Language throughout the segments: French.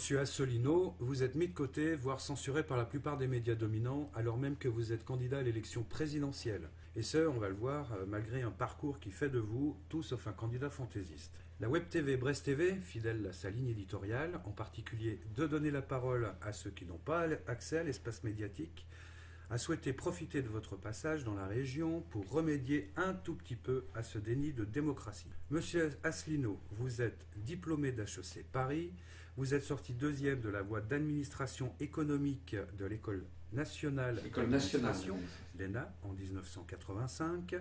Monsieur Asselineau, vous êtes mis de côté, voire censuré par la plupart des médias dominants, alors même que vous êtes candidat à l'élection présidentielle. Et ce, on va le voir, malgré un parcours qui fait de vous tout sauf un candidat fantaisiste. La Web TV Brest TV, fidèle à sa ligne éditoriale, en particulier de donner la parole à ceux qui n'ont pas accès à l'espace médiatique, a souhaité profiter de votre passage dans la région pour remédier un tout petit peu à ce déni de démocratie. Monsieur Asselineau, vous êtes diplômé d'HEC Paris, vous êtes sorti deuxième de la voie d'administration économique de l'École nationale d'administration, l'ENA, en 1985.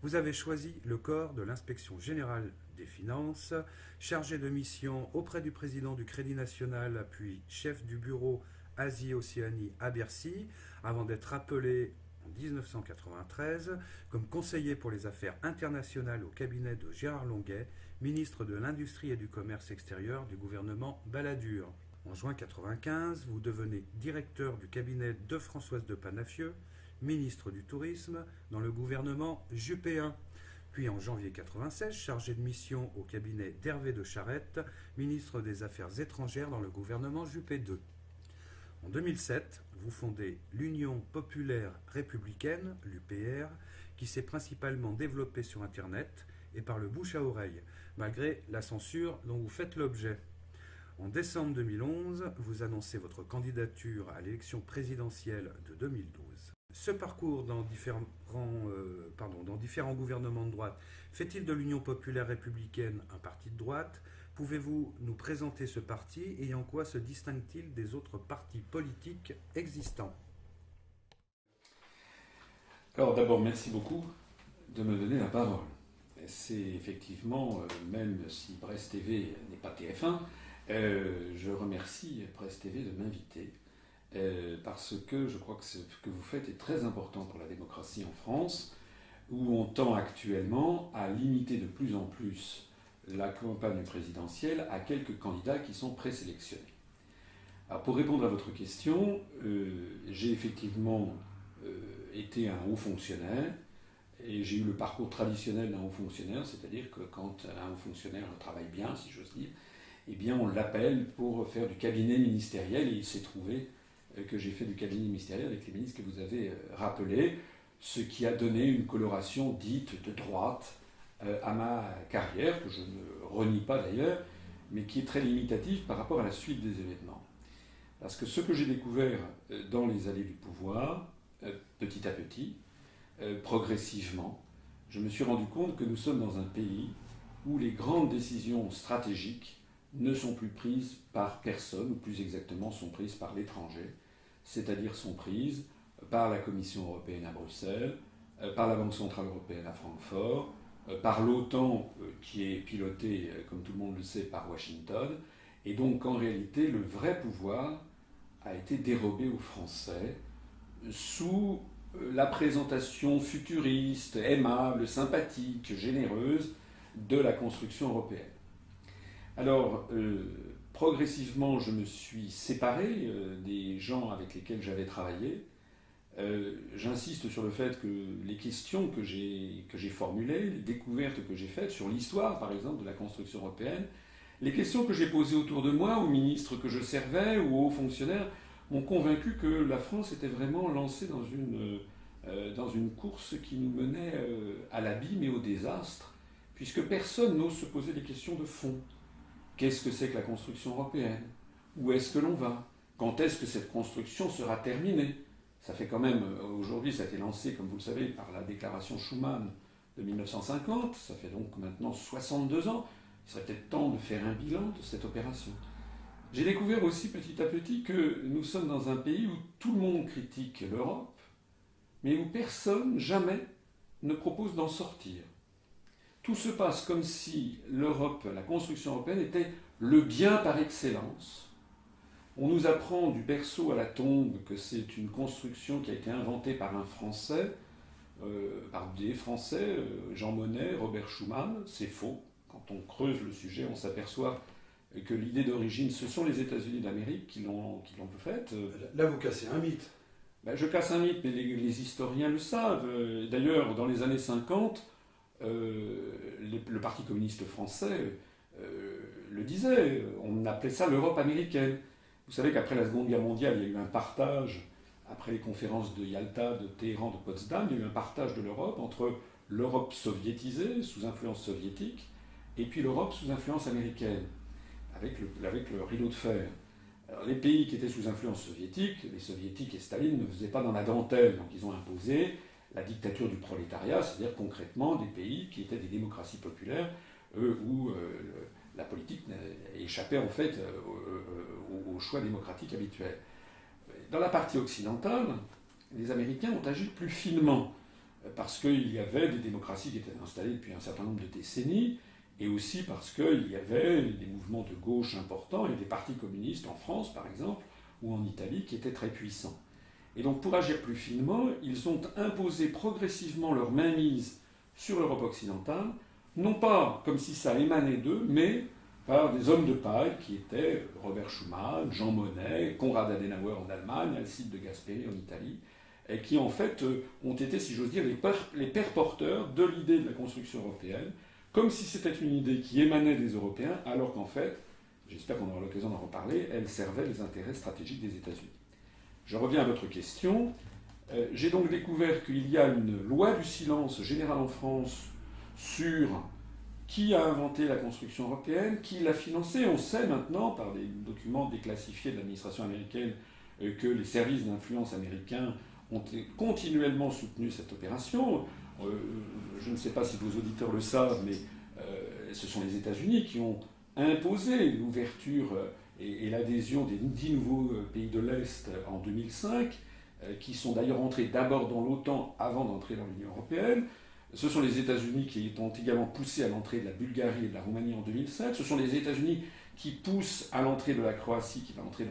Vous avez choisi le corps de l'inspection générale des finances, chargé de mission auprès du président du Crédit National, puis chef du bureau Asie-Océanie à Bercy, avant d'être appelé en 1993 comme conseiller pour les affaires internationales au cabinet de Gérard Longuet, ministre de l'Industrie et du Commerce extérieur du gouvernement Balladur. En juin 1995, vous devenez directeur du cabinet de Françoise de Panafieux, ministre du Tourisme dans le gouvernement Juppé I. Puis en janvier 1996, chargé de mission au cabinet d'Hervé de Charette, ministre des Affaires étrangères dans le gouvernement Juppé II. En 2007, vous fondez l'Union populaire républicaine, l'UPR, qui s'est principalement développée sur Internet et par le bouche à oreille, malgré la censure dont vous faites l'objet. En décembre 2011, vous annoncez votre candidature à l'élection présidentielle de 2012. Ce parcours dans différents gouvernements de droite fait-il de l'Union populaire républicaine un parti de droite ? Pouvez-vous nous présenter ce parti et en quoi se distingue-t-il des autres partis politiques existants ? Alors d'abord, merci beaucoup de me donner la parole. C'est effectivement, même si Brest TV n'est pas TF1, je remercie Brest TV de m'inviter parce que je crois que ce que vous faites est très important pour la démocratie en France, où on tend actuellement à limiter de plus en plus la campagne présidentielle à quelques candidats qui sont présélectionnés. Alors pour répondre à votre question, j'ai effectivement été un haut fonctionnaire et j'ai eu le parcours traditionnel d'un haut fonctionnaire, c'est-à-dire que quand un haut fonctionnaire travaille bien, si j'ose dire, eh bien on l'appelle pour faire du cabinet ministériel et il s'est trouvé que j'ai fait du cabinet ministériel avec les ministres que vous avez rappelés, ce qui a donné une coloration dite de droite à ma carrière, que je ne renie pas d'ailleurs, mais qui est très limitative par rapport à la suite des événements. Parce que ce que j'ai découvert dans les allées du pouvoir, petit à petit, progressivement, je me suis rendu compte que nous sommes dans un pays où les grandes décisions stratégiques ne sont plus prises par personne, ou plus exactement sont prises par l'étranger, c'est-à-dire sont prises par la Commission européenne à Bruxelles, par la Banque centrale européenne à Francfort, par l'OTAN qui est pilotée, comme tout le monde le sait, par Washington. Et donc en réalité, le vrai pouvoir a été dérobé aux Français sous la présentation futuriste, aimable, sympathique, généreuse de la construction européenne. Alors, progressivement, je me suis séparé des gens avec lesquels j'avais travaillé. J'insiste sur le fait que les questions que j'ai formulées, les découvertes que j'ai faites sur l'histoire, par exemple, de la construction européenne, les questions que j'ai posées autour de moi, aux ministres que je servais ou aux hauts fonctionnaires, m'ont convaincu que la France était vraiment lancée dans une course qui nous menait à l'abîme et au désastre, puisque personne n'ose se poser des questions de fond. Qu'est-ce que c'est que la construction européenne ? Où est-ce que l'on va ? Quand est-ce que cette construction sera terminée ? Ça fait quand même, aujourd'hui, ça a été lancé, comme vous le savez, par la déclaration Schuman de 1950, ça fait donc maintenant 62 ans. Il serait peut-être temps de faire un bilan de cette opération. J'ai découvert aussi petit à petit que nous sommes dans un pays où tout le monde critique l'Europe, mais où personne, jamais, ne propose d'en sortir. Tout se passe comme si l'Europe, la construction européenne, était le bien par excellence. On nous apprend du berceau à la tombe que c'est une construction qui a été inventée par un Français, par des Français, Jean Monnet, Robert Schuman. C'est faux. Quand on creuse le sujet, on s'aperçoit que l'idée d'origine, ce sont les États-Unis d'Amérique qui l'ont faite. Là, vous cassez un mythe. Ben, je casse un mythe, mais les historiens le savent. D'ailleurs, dans les années 50, le Parti communiste français le disait, on appelait ça l'Europe américaine. Vous savez qu'après la Seconde Guerre mondiale, il y a eu un partage, après les conférences de Yalta, de Téhéran, de Potsdam, il y a eu un partage de l'Europe entre l'Europe soviétisée, sous influence soviétique, et puis l'Europe sous influence américaine, avec le rideau de fer. Alors, les pays qui étaient sous influence soviétique, les soviétiques et Staline ne faisaient pas dans la dentelle, donc ils ont imposé la dictature du prolétariat, c'est-à-dire concrètement des pays qui étaient des démocraties populaires, où la politique échappait en fait au choix démocratique habituel. Dans la partie occidentale, les Américains ont agi plus finement, parce qu'il y avait des démocraties qui étaient installées depuis un certain nombre de décennies, et aussi parce qu'il y avait des mouvements de gauche importants, et des partis communistes en France par exemple, ou en Italie, qui étaient très puissants. Et donc pour agir plus finement, ils ont imposé progressivement leur mainmise sur l'Europe occidentale, non pas comme si ça émanait d'eux, mais par des hommes de paille qui étaient Robert Schuman, Jean Monnet, Konrad Adenauer en Allemagne, Alcide de Gasperi en Italie, et qui en fait ont été, si j'ose dire, les pères porteurs de l'idée de la construction européenne, comme si c'était une idée qui émanait des Européens, alors qu'en fait, j'espère qu'on aura l'occasion d'en reparler, elle servait les intérêts stratégiques des États-Unis. Je reviens à votre question. J'ai donc découvert qu'il y a une loi du silence générale en France sur qui a inventé la construction européenne, qui l'a financée. On sait maintenant, par des documents déclassifiés de l'administration américaine, que les services d'influence américains ont continuellement soutenu cette opération. Je ne sais pas si vos auditeurs le savent, mais ce sont les États-Unis qui ont imposé l'ouverture et l'adhésion des 10 nouveaux pays de l'Est en 2005, qui sont d'ailleurs entrés d'abord dans l'OTAN avant d'entrer dans l'Union européenne. Ce sont les États-Unis qui ont également poussé à l'entrée de la Bulgarie et de la Roumanie en 2007. Ce sont les États-Unis qui poussent à l'entrée de la Croatie, qui va entrer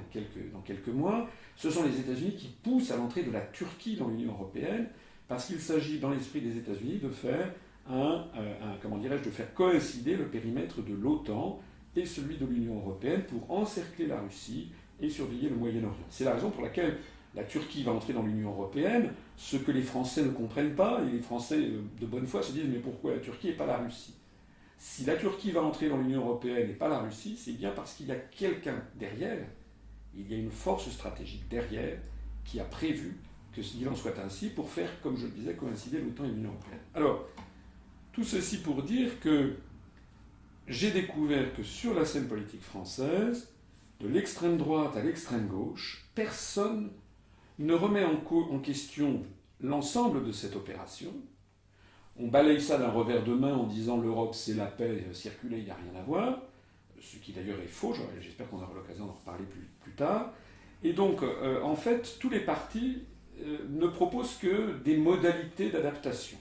dans quelques mois. Ce sont les États-Unis qui poussent à l'entrée de la Turquie dans l'Union européenne, parce qu'il s'agit, dans l'esprit des États-Unis, de faire de faire coïncider le périmètre de l'OTAN et celui de l'Union européenne pour encercler la Russie et surveiller le Moyen-Orient. C'est la raison pour laquelle la Turquie va entrer dans l'Union européenne, ce que les Français ne comprennent pas, et les Français de bonne foi se disent mais pourquoi la Turquie et pas la Russie? Si la Turquie va entrer dans l'Union européenne et pas la Russie, c'est bien parce qu'il y a quelqu'un derrière, il y a une force stratégique derrière qui a prévu qu'il en soit ainsi pour faire, comme je le disais, coïncider l'OTAN et l'Union européenne. Alors, tout ceci pour dire que j'ai découvert que sur la scène politique française, de l'extrême droite à l'extrême gauche, personne ne remet en question l'ensemble de cette opération. On balaye ça d'un revers de main en disant l'Europe c'est la paix, circuler, il n'y a rien à voir, ce qui d'ailleurs est faux, j'espère qu'on aura l'occasion d'en reparler plus tard. Et donc, en fait, tous les partis ne proposent que des modalités d'adaptation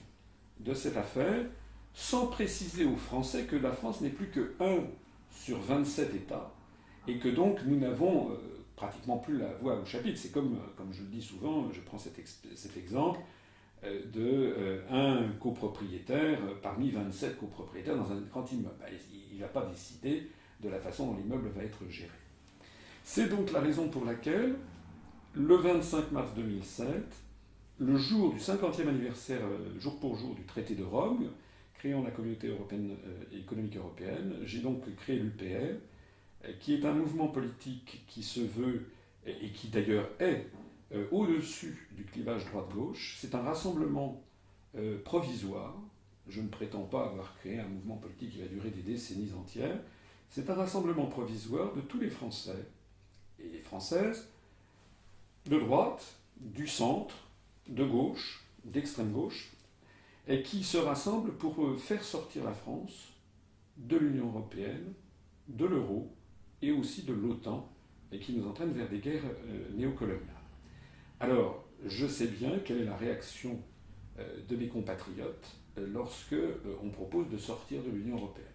de cette affaire, sans préciser aux Français que la France n'est plus que 1 sur 27 États, et que donc nous n'avons pratiquement plus la voix au chapitre. C'est comme je le dis souvent, je prends cet exemple un copropriétaire parmi 27 copropriétaires dans un grand immeuble. Il ne va pas décider de la façon dont l'immeuble va être géré. C'est donc la raison pour laquelle, le 25 mars 2007, le jour du 50e anniversaire, jour pour jour, du traité de Rome, créant la Communauté économique européenne, j'ai donc créé l'UPR, qui est un mouvement politique qui se veut, et qui d'ailleurs est au-dessus du clivage droite-gauche. C'est un rassemblement provisoire. Je ne prétends pas avoir créé un mouvement politique qui va durer des décennies entières. C'est un rassemblement provisoire de tous les Français et les Françaises, de droite, du centre, de gauche, d'extrême gauche, et qui se rassemblent pour faire sortir la France de l'Union européenne, de l'euro et aussi de l'OTAN, et qui nous entraînent vers des guerres néocoloniales. Alors, je sais bien quelle est la réaction de mes compatriotes lorsque on propose de sortir de l'Union européenne.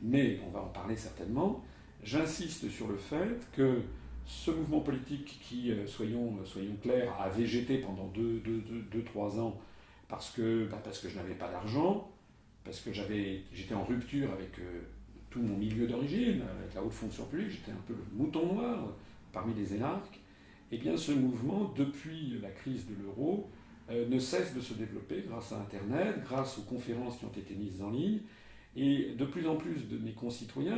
Mais, on va en parler certainement, j'insiste sur le fait que ce mouvement politique qui, soyons clairs, a végété pendant 2-3 ans parce que je n'avais pas d'argent, parce que j'étais en rupture avec tout mon milieu d'origine, avec la haute fonction publique, j'étais un peu le mouton noir parmi les énarques, eh bien ce mouvement, depuis la crise de l'euro, ne cesse de se développer grâce à Internet, grâce aux conférences qui ont été mises en ligne, Et de plus en plus de mes concitoyens,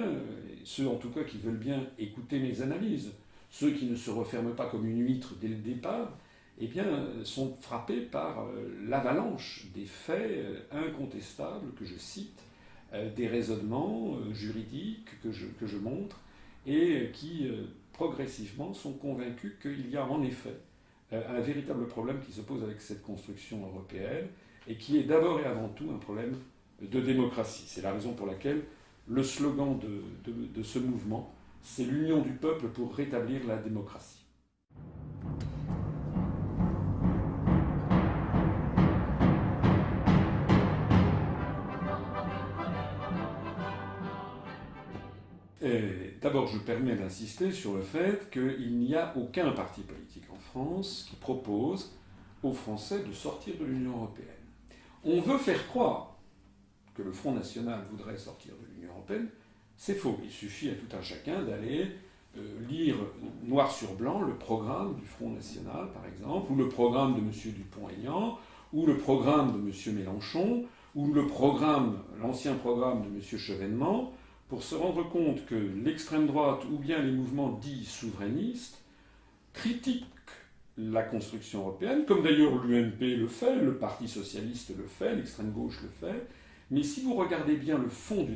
ceux en tout cas qui veulent bien écouter mes analyses, ceux qui ne se referment pas comme une huître dès le départ, eh bien, sont frappés par l'avalanche des faits incontestables que je cite, des raisonnements juridiques que je montre, et qui progressivement sont convaincus qu'il y a en effet un véritable problème qui se pose avec cette construction européenne, et qui est d'abord et avant tout un problème de démocratie. C'est la raison pour laquelle le slogan de ce mouvement, c'est l'union du peuple pour rétablir la démocratie. D'abord, je permets d'insister sur le fait qu'il n'y a aucun parti politique en France qui propose aux Français de sortir de l'Union européenne. On veut faire croire que le Front National voudrait sortir de l'Union européenne. C'est faux. Il suffit à tout un chacun d'aller lire noir sur blanc le programme du Front National, par exemple, ou le programme de M. Dupont-Aignan, ou le programme de M. Mélenchon, ou l'ancien programme de M. Chevènement, pour se rendre compte que l'extrême droite ou bien les mouvements dits souverainistes critiquent la construction européenne, comme d'ailleurs l'UMP le fait, le Parti socialiste le fait, l'extrême gauche le fait. Mais si vous regardez bien le fond,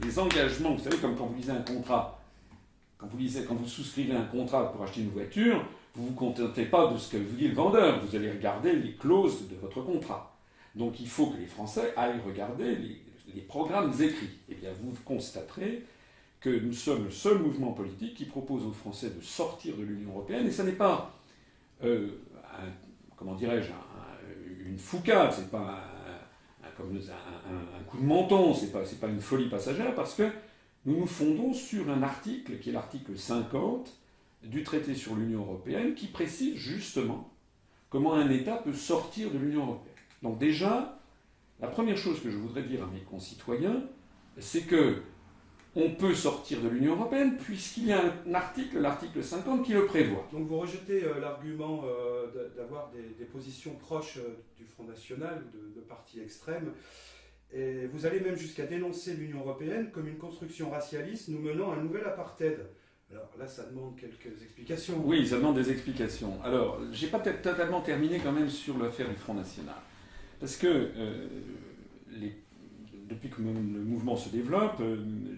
les engagements, vous savez, comme quand vous lisez un contrat, quand vous souscrivez un contrat pour acheter une voiture, vous ne vous contentez pas de ce que vous dit le vendeur, vous allez regarder les clauses de votre contrat. Donc il faut que les Français aillent regarder les programmes écrits. Eh bien, vous constaterez que nous sommes le seul mouvement politique qui propose aux Français de sortir de l'Union européenne, et ça n'est pas, une foucade, c'est pas un coup de menton, c'est pas une folie passagère, parce que nous nous fondons sur un article, qui est l'article 50 du traité sur l'Union européenne, qui précise justement comment un État peut sortir de l'Union européenne. Donc déjà, la première chose que je voudrais dire à mes concitoyens, c'est que on peut sortir de l'Union européenne puisqu'il y a un article, l'article 50, qui le prévoit. Donc vous rejetez l'argument d'avoir des positions proches du Front National ou de partis extrêmes, et vous allez même jusqu'à dénoncer l'Union européenne comme une construction racialiste nous menant à un nouvel apartheid. Alors là, ça demande quelques explications. Oui, ça demande des explications. Alors, j'ai pas peut-être totalement terminé quand même sur l'affaire du Front National. Parce que depuis que le mouvement se développe,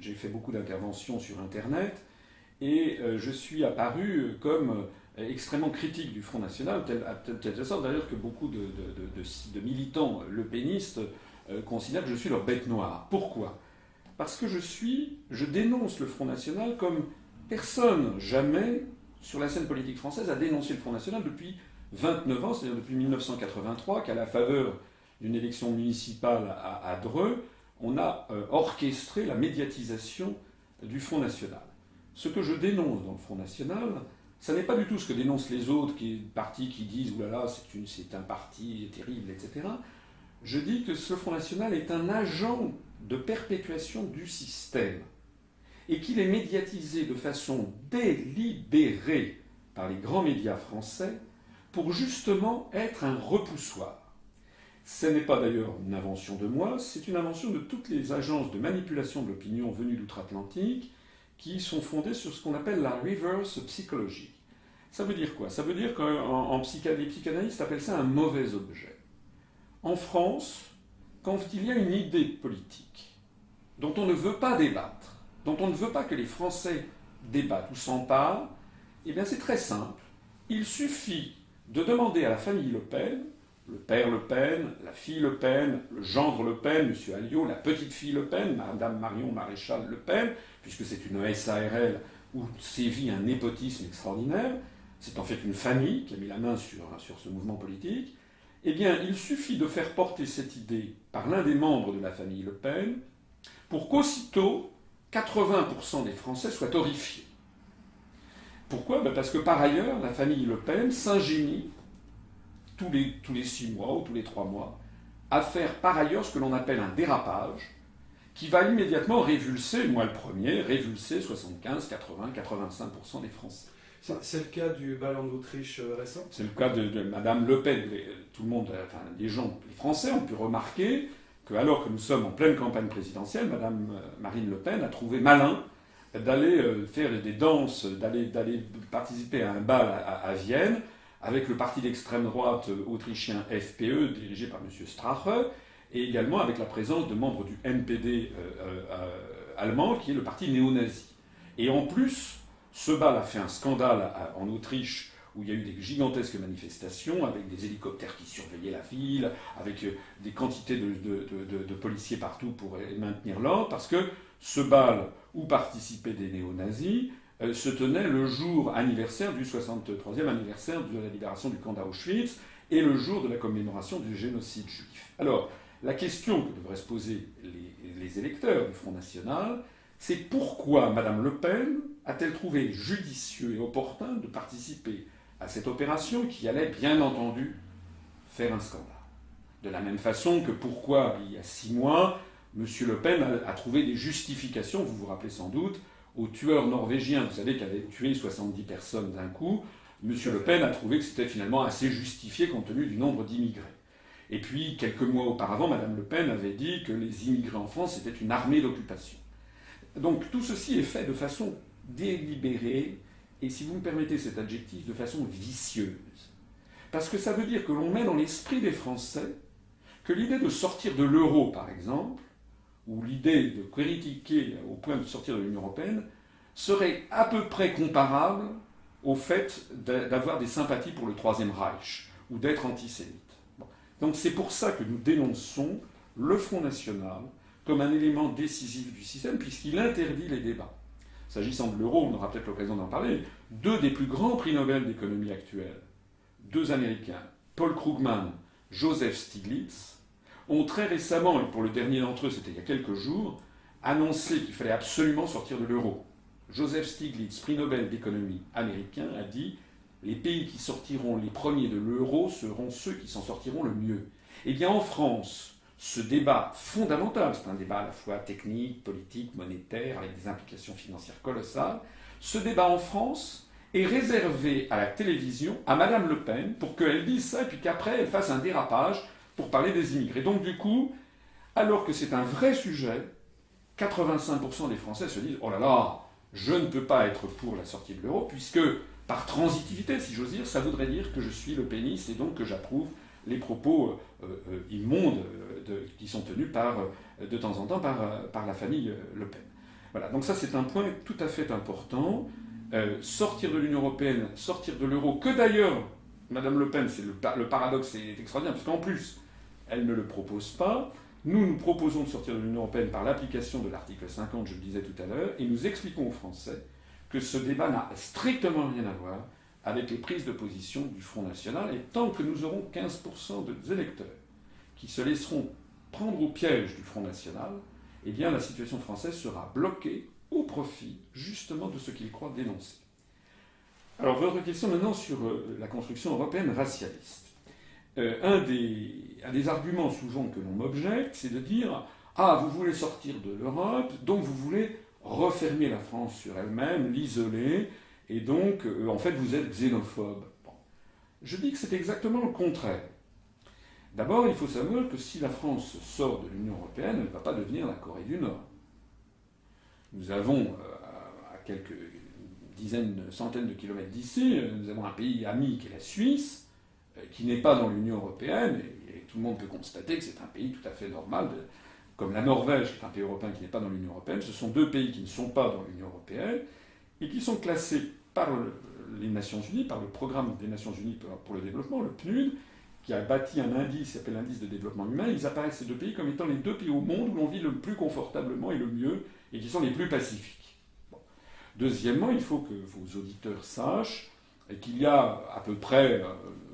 j'ai fait beaucoup d'interventions sur Internet, et je suis apparu comme extrêmement critique du Front National, à telle sorte d'ailleurs que beaucoup de militants lepénistes considèrent que je suis leur bête noire. Pourquoi ? Parce que je dénonce le Front National comme personne jamais sur la scène politique française a dénoncé le Front National depuis 29 ans, c'est-à-dire depuis 1983, qu'à la faveur d'une élection municipale à Dreux, on a orchestré la médiatisation du Front National. Ce que je dénonce dans le Front National, ça n'est pas du tout ce que dénoncent les autres partis qui disent « oulala, c'est un parti terrible, etc. » Je dis que ce Front National est un agent de perpétuation du système et qu'il est médiatisé de façon délibérée par les grands médias français pour justement être un repoussoir. Ce n'est pas d'ailleurs une invention de moi, c'est une invention de toutes les agences de manipulation de l'opinion venues d'outre-Atlantique qui sont fondées sur ce qu'on appelle la reverse psychologie. Ça veut dire quoi ? Ça veut dire qu'en les psychanalystes appellent ça un mauvais objet. En France, quand il y a une idée politique dont on ne veut pas débattre, dont on ne veut pas que les Français débattent ou s'emparent, eh bien c'est très simple. Il suffit de demander à la famille Le Pen, le père Le Pen, la fille Le Pen, le gendre Le Pen, M. Alliot, la petite-fille Le Pen, Madame Marion Maréchal Le Pen, puisque c'est une SARL où sévit un népotisme extraordinaire, c'est en fait une famille qui a mis la main sur ce mouvement politique, eh bien, il suffit de faire porter cette idée par l'un des membres de la famille Le Pen pour qu'aussitôt 80% des Français soient horrifiés. Pourquoi ? Parce que par ailleurs, la famille Le Pen s'ingénie tous les 6 mois ou tous les 3 mois à faire par ailleurs ce que l'on appelle un dérapage qui va immédiatement révulser, moi le premier, révulser 75, 80, 85% des Français. C'est le cas du ballon d'Autriche récent ? C'est le cas de Madame Le Pen. Tout le monde, les Français ont pu remarquer que, alors que nous sommes en pleine campagne présidentielle, Madame Marine Le Pen a trouvé malin d'aller faire des danses, d'aller participer à un bal à Vienne, avec le parti d'extrême droite autrichien FPE, dirigé par M. Strache, et également avec la présence de membres du NPD allemand, qui est le parti néo-nazi. Et en plus, ce bal a fait un scandale en Autriche, où il y a eu des gigantesques manifestations, avec des hélicoptères qui surveillaient la ville, avec des quantités de policiers partout pour maintenir l'ordre, parce que ce bal où participaient des néo-nazis se tenait le jour anniversaire du 63e anniversaire de la libération du camp d'Auschwitz et le jour de la commémoration du génocide juif. Alors, la question que devraient se poser les électeurs du Front National, c'est pourquoi Mme Le Pen a-t-elle trouvé judicieux et opportun de participer à cette opération qui allait, bien entendu, faire un scandale. De la même façon que pourquoi, il y a 6 mois, M. Le Pen a trouvé des justifications, vous vous rappelez sans doute, au tueur norvégien, vous savez, qui avait tué 70 personnes d'un coup. M. Le Pen a trouvé que c'était finalement assez justifié compte tenu du nombre d'immigrés. Et puis, quelques mois auparavant, Mme Le Pen avait dit que les immigrés en France étaient une armée d'occupation. Donc tout ceci est fait de façon délibérée, et si vous me permettez cet adjectif, de façon vicieuse. Parce que ça veut dire que l'on met dans l'esprit des Français que l'idée de sortir de l'euro, par exemple, ou l'idée de critiquer au point de sortir de l'Union européenne, serait à peu près comparable au fait d'avoir des sympathies pour le Troisième Reich, ou d'être antisémite. Bon. Donc c'est pour ça que nous dénonçons le Front National comme un élément décisif du système, puisqu'il interdit les débats. S'agissant de l'euro, on aura peut-être l'occasion d'en parler, 2 des plus grands prix Nobel d'économie actuels, 2 Américains, Paul Krugman, Joseph Stiglitz, ont très récemment, et pour le dernier d'entre eux c'était il y a quelques jours, annoncé qu'il fallait absolument sortir de l'euro. Joseph Stiglitz, prix Nobel d'économie américain, a dit « Les pays qui sortiront les premiers de l'euro seront ceux qui s'en sortiront le mieux ». Eh bien en France, ce débat fondamental, c'est un débat à la fois technique, politique, monétaire, avec des implications financières colossales, ce débat en France est réservé à la télévision, à Madame Le Pen, pour qu'elle dise ça, et puis qu'après elle fasse un dérapage pour parler des immigrés. Donc du coup, alors que c'est un vrai sujet, 85% des Français se disent « Oh là là, je ne peux pas être pour la sortie de l'euro, puisque par transitivité, si j'ose dire, ça voudrait dire que je suis le pénis et donc que j'approuve les propos immondes qui sont tenus de temps en temps par la famille Le Pen. » Voilà, donc ça c'est un point tout à fait important. Sortir de l'Union européenne, sortir de l'euro, que d'ailleurs, Madame Le Pen, c'est le paradoxe est extraordinaire, parce qu'en plus, elle ne le propose pas. Nous proposons de sortir de l'Union européenne par l'application de l'article 50, je le disais tout à l'heure, et nous expliquons aux Français que ce débat n'a strictement rien à voir avec les prises de position du Front National, et tant que nous aurons 15% des électeurs qui se laisseront prendre au piège du Front National, eh bien la situation française sera bloquée au profit justement de ce qu'ils croient dénoncer. Alors votre question maintenant sur la construction européenne racialiste. Un des arguments souvent que l'on m'objecte, c'est de dire « Ah, vous voulez sortir de l'Europe, donc vous voulez refermer la France sur elle-même, l'isoler, et donc, en fait, vous êtes xénophobe. » Bon. Je dis que c'est exactement le contraire. D'abord, il faut savoir que si la France sort de l'Union européenne, elle ne va pas devenir la Corée du Nord. Nous avons, à quelques dizaines, centaines de kilomètres d'ici, nous avons un pays ami qui est la Suisse, qui n'est pas dans l'Union européenne, et tout le monde peut constater que c'est un pays tout à fait normal, comme la Norvège, qui est un pays européen qui n'est pas dans l'Union européenne. Ce sont 2 pays qui ne sont pas dans l'Union européenne, et qui sont classés par les Nations Unies, par le programme des Nations Unies pour le développement, le PNUD, qui a bâti un indice qui s'appelle l'indice de développement humain. Ils apparaissent, ces 2 pays, comme étant les 2 pays au monde où l'on vit le plus confortablement et le mieux, et qui sont les plus pacifiques. Bon. Deuxièmement, il faut que vos auditeurs sachent qu'il y a à peu près,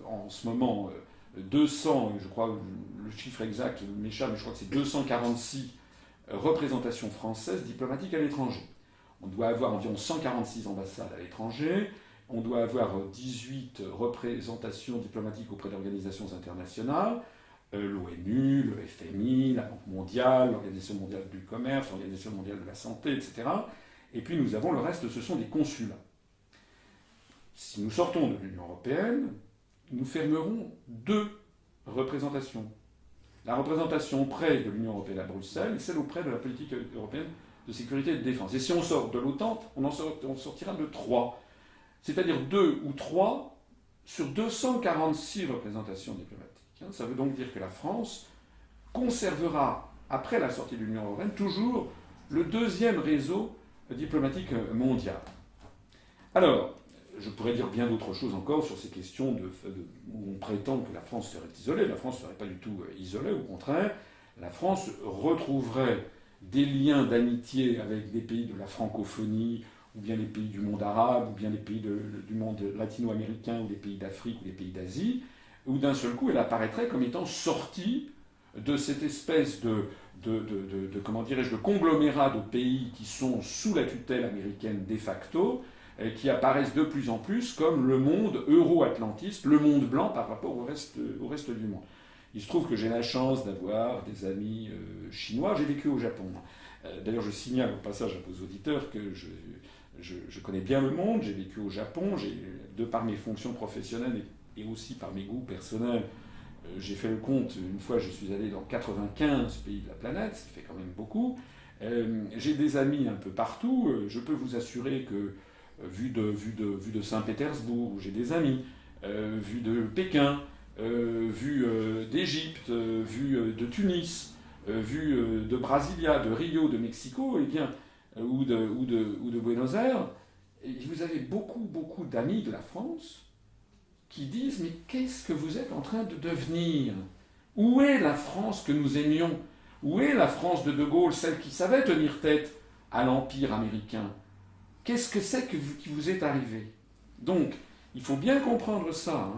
en ce moment, 200, je crois, le chiffre exact m'échappe, mais je crois que c'est 246 représentations françaises diplomatiques à l'étranger. On doit avoir environ 146 ambassades à l'étranger, on doit avoir 18 représentations diplomatiques auprès d'organisations internationales, l'ONU, le FMI, la Banque mondiale, l'Organisation mondiale du commerce, l'Organisation mondiale de la santé, etc. Et puis nous avons le reste, ce sont des consulats. Si nous sortons de l'Union européenne, nous fermerons 2 représentations. La représentation auprès de l'Union européenne à Bruxelles et celle auprès de la politique européenne de sécurité et de défense. Et si on sort de l'OTAN, on sortira de 3. C'est-à-dire 2 ou 3 sur 246 représentations diplomatiques. Ça veut donc dire que la France conservera, après la sortie de l'Union européenne, toujours le deuxième réseau diplomatique mondial. Alors, je pourrais dire bien d'autres choses encore sur ces questions où on prétend que la France serait isolée. La France ne serait pas du tout isolée, au contraire. La France retrouverait des liens d'amitié avec des pays de la francophonie, ou bien les pays du monde arabe, ou bien les pays du monde latino-américain, ou les pays d'Afrique, ou les pays d'Asie, où d'un seul coup elle apparaîtrait comme étant sortie de cette espèce de conglomérat de pays qui sont sous la tutelle américaine de facto, qui apparaissent de plus en plus comme le monde euro-atlantiste, le monde blanc par rapport au reste du monde. Il se trouve que j'ai la chance d'avoir des amis chinois. J'ai vécu au Japon. D'ailleurs, je signale au passage à vos auditeurs que je connais bien le monde. J'ai vécu au Japon. De par mes fonctions professionnelles et aussi par mes goûts personnels, j'ai fait le compte. Une fois, je suis allé dans 95 pays de la planète, ce qui fait quand même beaucoup. J'ai des amis un peu partout. Je peux vous assurer que vu de Saint-Pétersbourg, j'ai des amis. Vu de Pékin, vu d'Égypte, vu de Tunis, vu de Brasilia, de Rio, de Mexico, eh bien, ou de Buenos Aires, et vous avez beaucoup d'amis de la France qui disent « Mais qu'est-ce que vous êtes en train de devenir? Où est la France que nous aimions? Où est la France de Gaulle, celle qui savait tenir tête à l'Empire américain? Qu'est-ce que c'est qui vous est arrivé ?» Donc, il faut bien comprendre ça.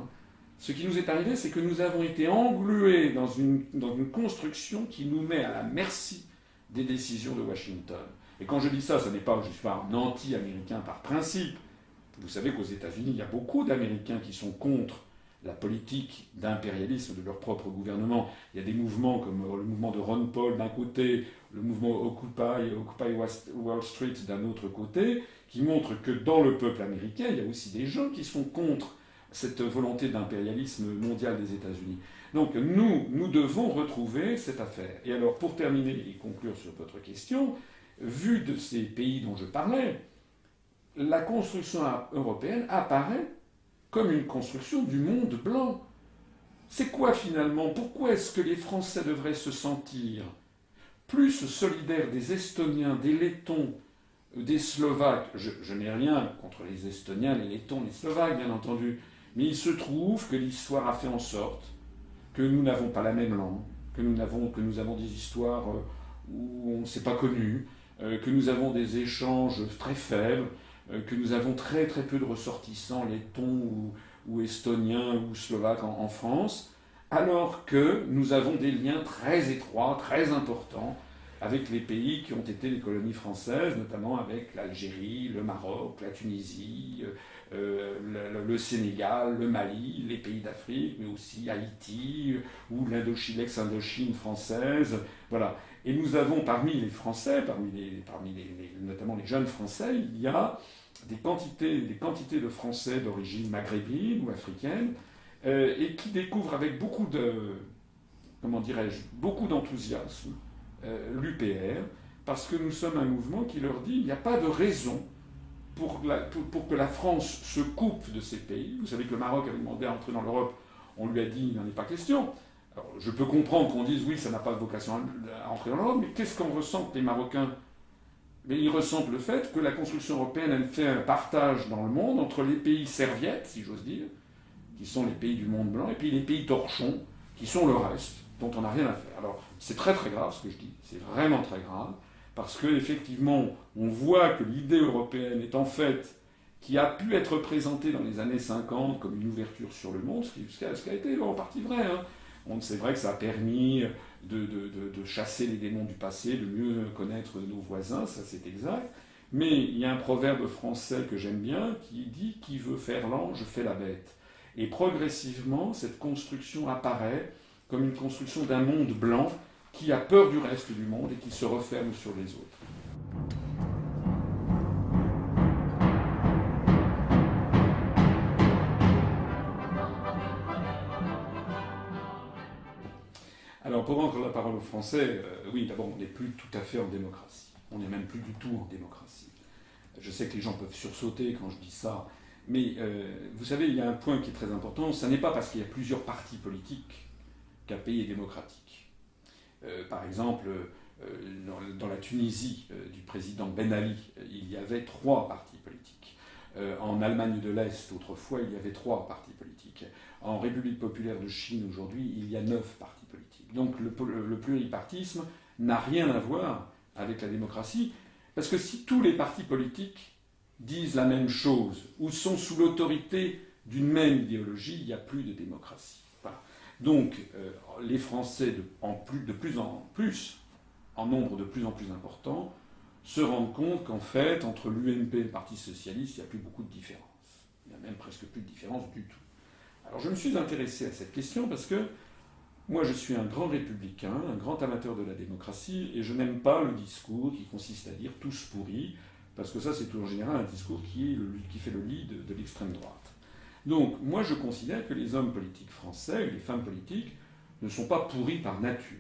Ce qui nous est arrivé, c'est que nous avons été englués dans une construction qui nous met à la merci des décisions de Washington. Et quand je dis ça, ce n'est pas que je suis un anti-américain par principe. Vous savez qu'aux États-Unis, il y a beaucoup d'Américains qui sont contre la politique d'impérialisme de leur propre gouvernement. Il y a des mouvements comme le mouvement de Ron Paul d'un côté, le mouvement Occupy Wall Street d'un autre côté, qui montrent que dans le peuple américain, il y a aussi des gens qui sont contre cette volonté d'impérialisme mondial des États-Unis. Donc nous devons retrouver cette affaire. Et alors, pour terminer et conclure sur votre question, vu de ces pays dont je parlais, la construction européenne apparaît comme une construction du monde blanc. C'est quoi finalement? Pourquoi est-ce que les Français devraient se sentir plus solidaires des Estoniens, des Lettons, des Slovaques? Je n'ai rien contre les Estoniens, les Lettons, les Slovaques, bien entendu. Mais il se trouve que l'histoire a fait en sorte que nous n'avons pas la même langue, que nous avons des histoires où on ne s'est pas connus, que nous avons des échanges très faibles, que nous avons très peu de ressortissants lettons ou estoniens ou slovaques en France, alors que nous avons des liens très étroits, très importants avec les pays qui ont été les colonies françaises, notamment avec l'Algérie, le Maroc, la Tunisie, le Sénégal, le Mali, les pays d'Afrique, mais aussi Haïti, ou l'ex-Indochine française. Voilà. Et nous avons parmi les Français, notamment les jeunes Français, il y a des quantités de Français d'origine maghrébine ou africaine, et qui découvrent avec beaucoup d'enthousiasme l'UPR, parce que nous sommes un mouvement qui leur dit il n'y a pas de raison pour que la France se coupe de ces pays. Vous savez que le Maroc avait demandé à entrer dans l'Europe, on lui a dit il n'en est pas question. Alors, je peux comprendre qu'on dise oui, ça n'a pas de vocation à entrer dans l'Europe, mais qu'est-ce qu'on ressent les Marocains? Mais ils ressentent le fait que la construction européenne, elle fait un partage dans le monde entre les pays serviettes, si j'ose dire, qui sont les pays du monde blanc, et puis les pays torchons, qui sont le reste, dont on n'a rien à faire. Alors, c'est très grave ce que je dis, c'est vraiment très grave, parce qu'effectivement, on voit que l'idée européenne est en fait, qui a pu être présentée dans les années 50 comme une ouverture sur le monde, ce qui a été en partie vrai. C'est vrai que ça a permis de chasser les démons du passé, de mieux connaître nos voisins, ça c'est exact. Mais il y a un proverbe français que j'aime bien qui dit « Qui veut faire l'ange fait la bête ». Et progressivement, cette construction apparaît comme une construction d'un monde blanc qui a peur du reste du monde et qui se referme sur les autres. Alors Alors pour rendre la parole aux Français, oui, d'abord, on n'est plus tout à fait en démocratie. On n'est même plus du tout en démocratie. Je sais que les gens peuvent sursauter quand je dis ça, mais vous savez, il y a un point qui est très important. Ce n'est pas parce qu'il y a plusieurs partis politiques qu'un pays est démocratique. Par exemple, dans la Tunisie du président Ben Ali, il y avait 3 partis politiques. En Allemagne de l'Est, autrefois, il y avait 3 partis politiques. En République populaire de Chine, aujourd'hui, il y a 9 partis politiques. Donc le pluripartisme n'a rien à voir avec la démocratie, parce que si tous les partis politiques disent la même chose, ou sont sous l'autorité d'une même idéologie, il n'y a plus de démocratie. Voilà. Donc les Français, de plus en plus, en nombre de plus en plus important, se rendent compte qu'en fait, entre l'UMP et le Parti socialiste, il n'y a plus beaucoup de différence. Il n'y a même presque plus de différence du tout. Alors je me suis intéressé à cette question parce que moi je suis un grand républicain, un grand amateur de la démocratie, et je n'aime pas le discours qui consiste à dire tous pourris, parce que ça c'est en général un discours qui fait le lit de l'extrême droite. Donc moi je considère que les hommes politiques français, et les femmes politiques, ne sont pas pourris par nature.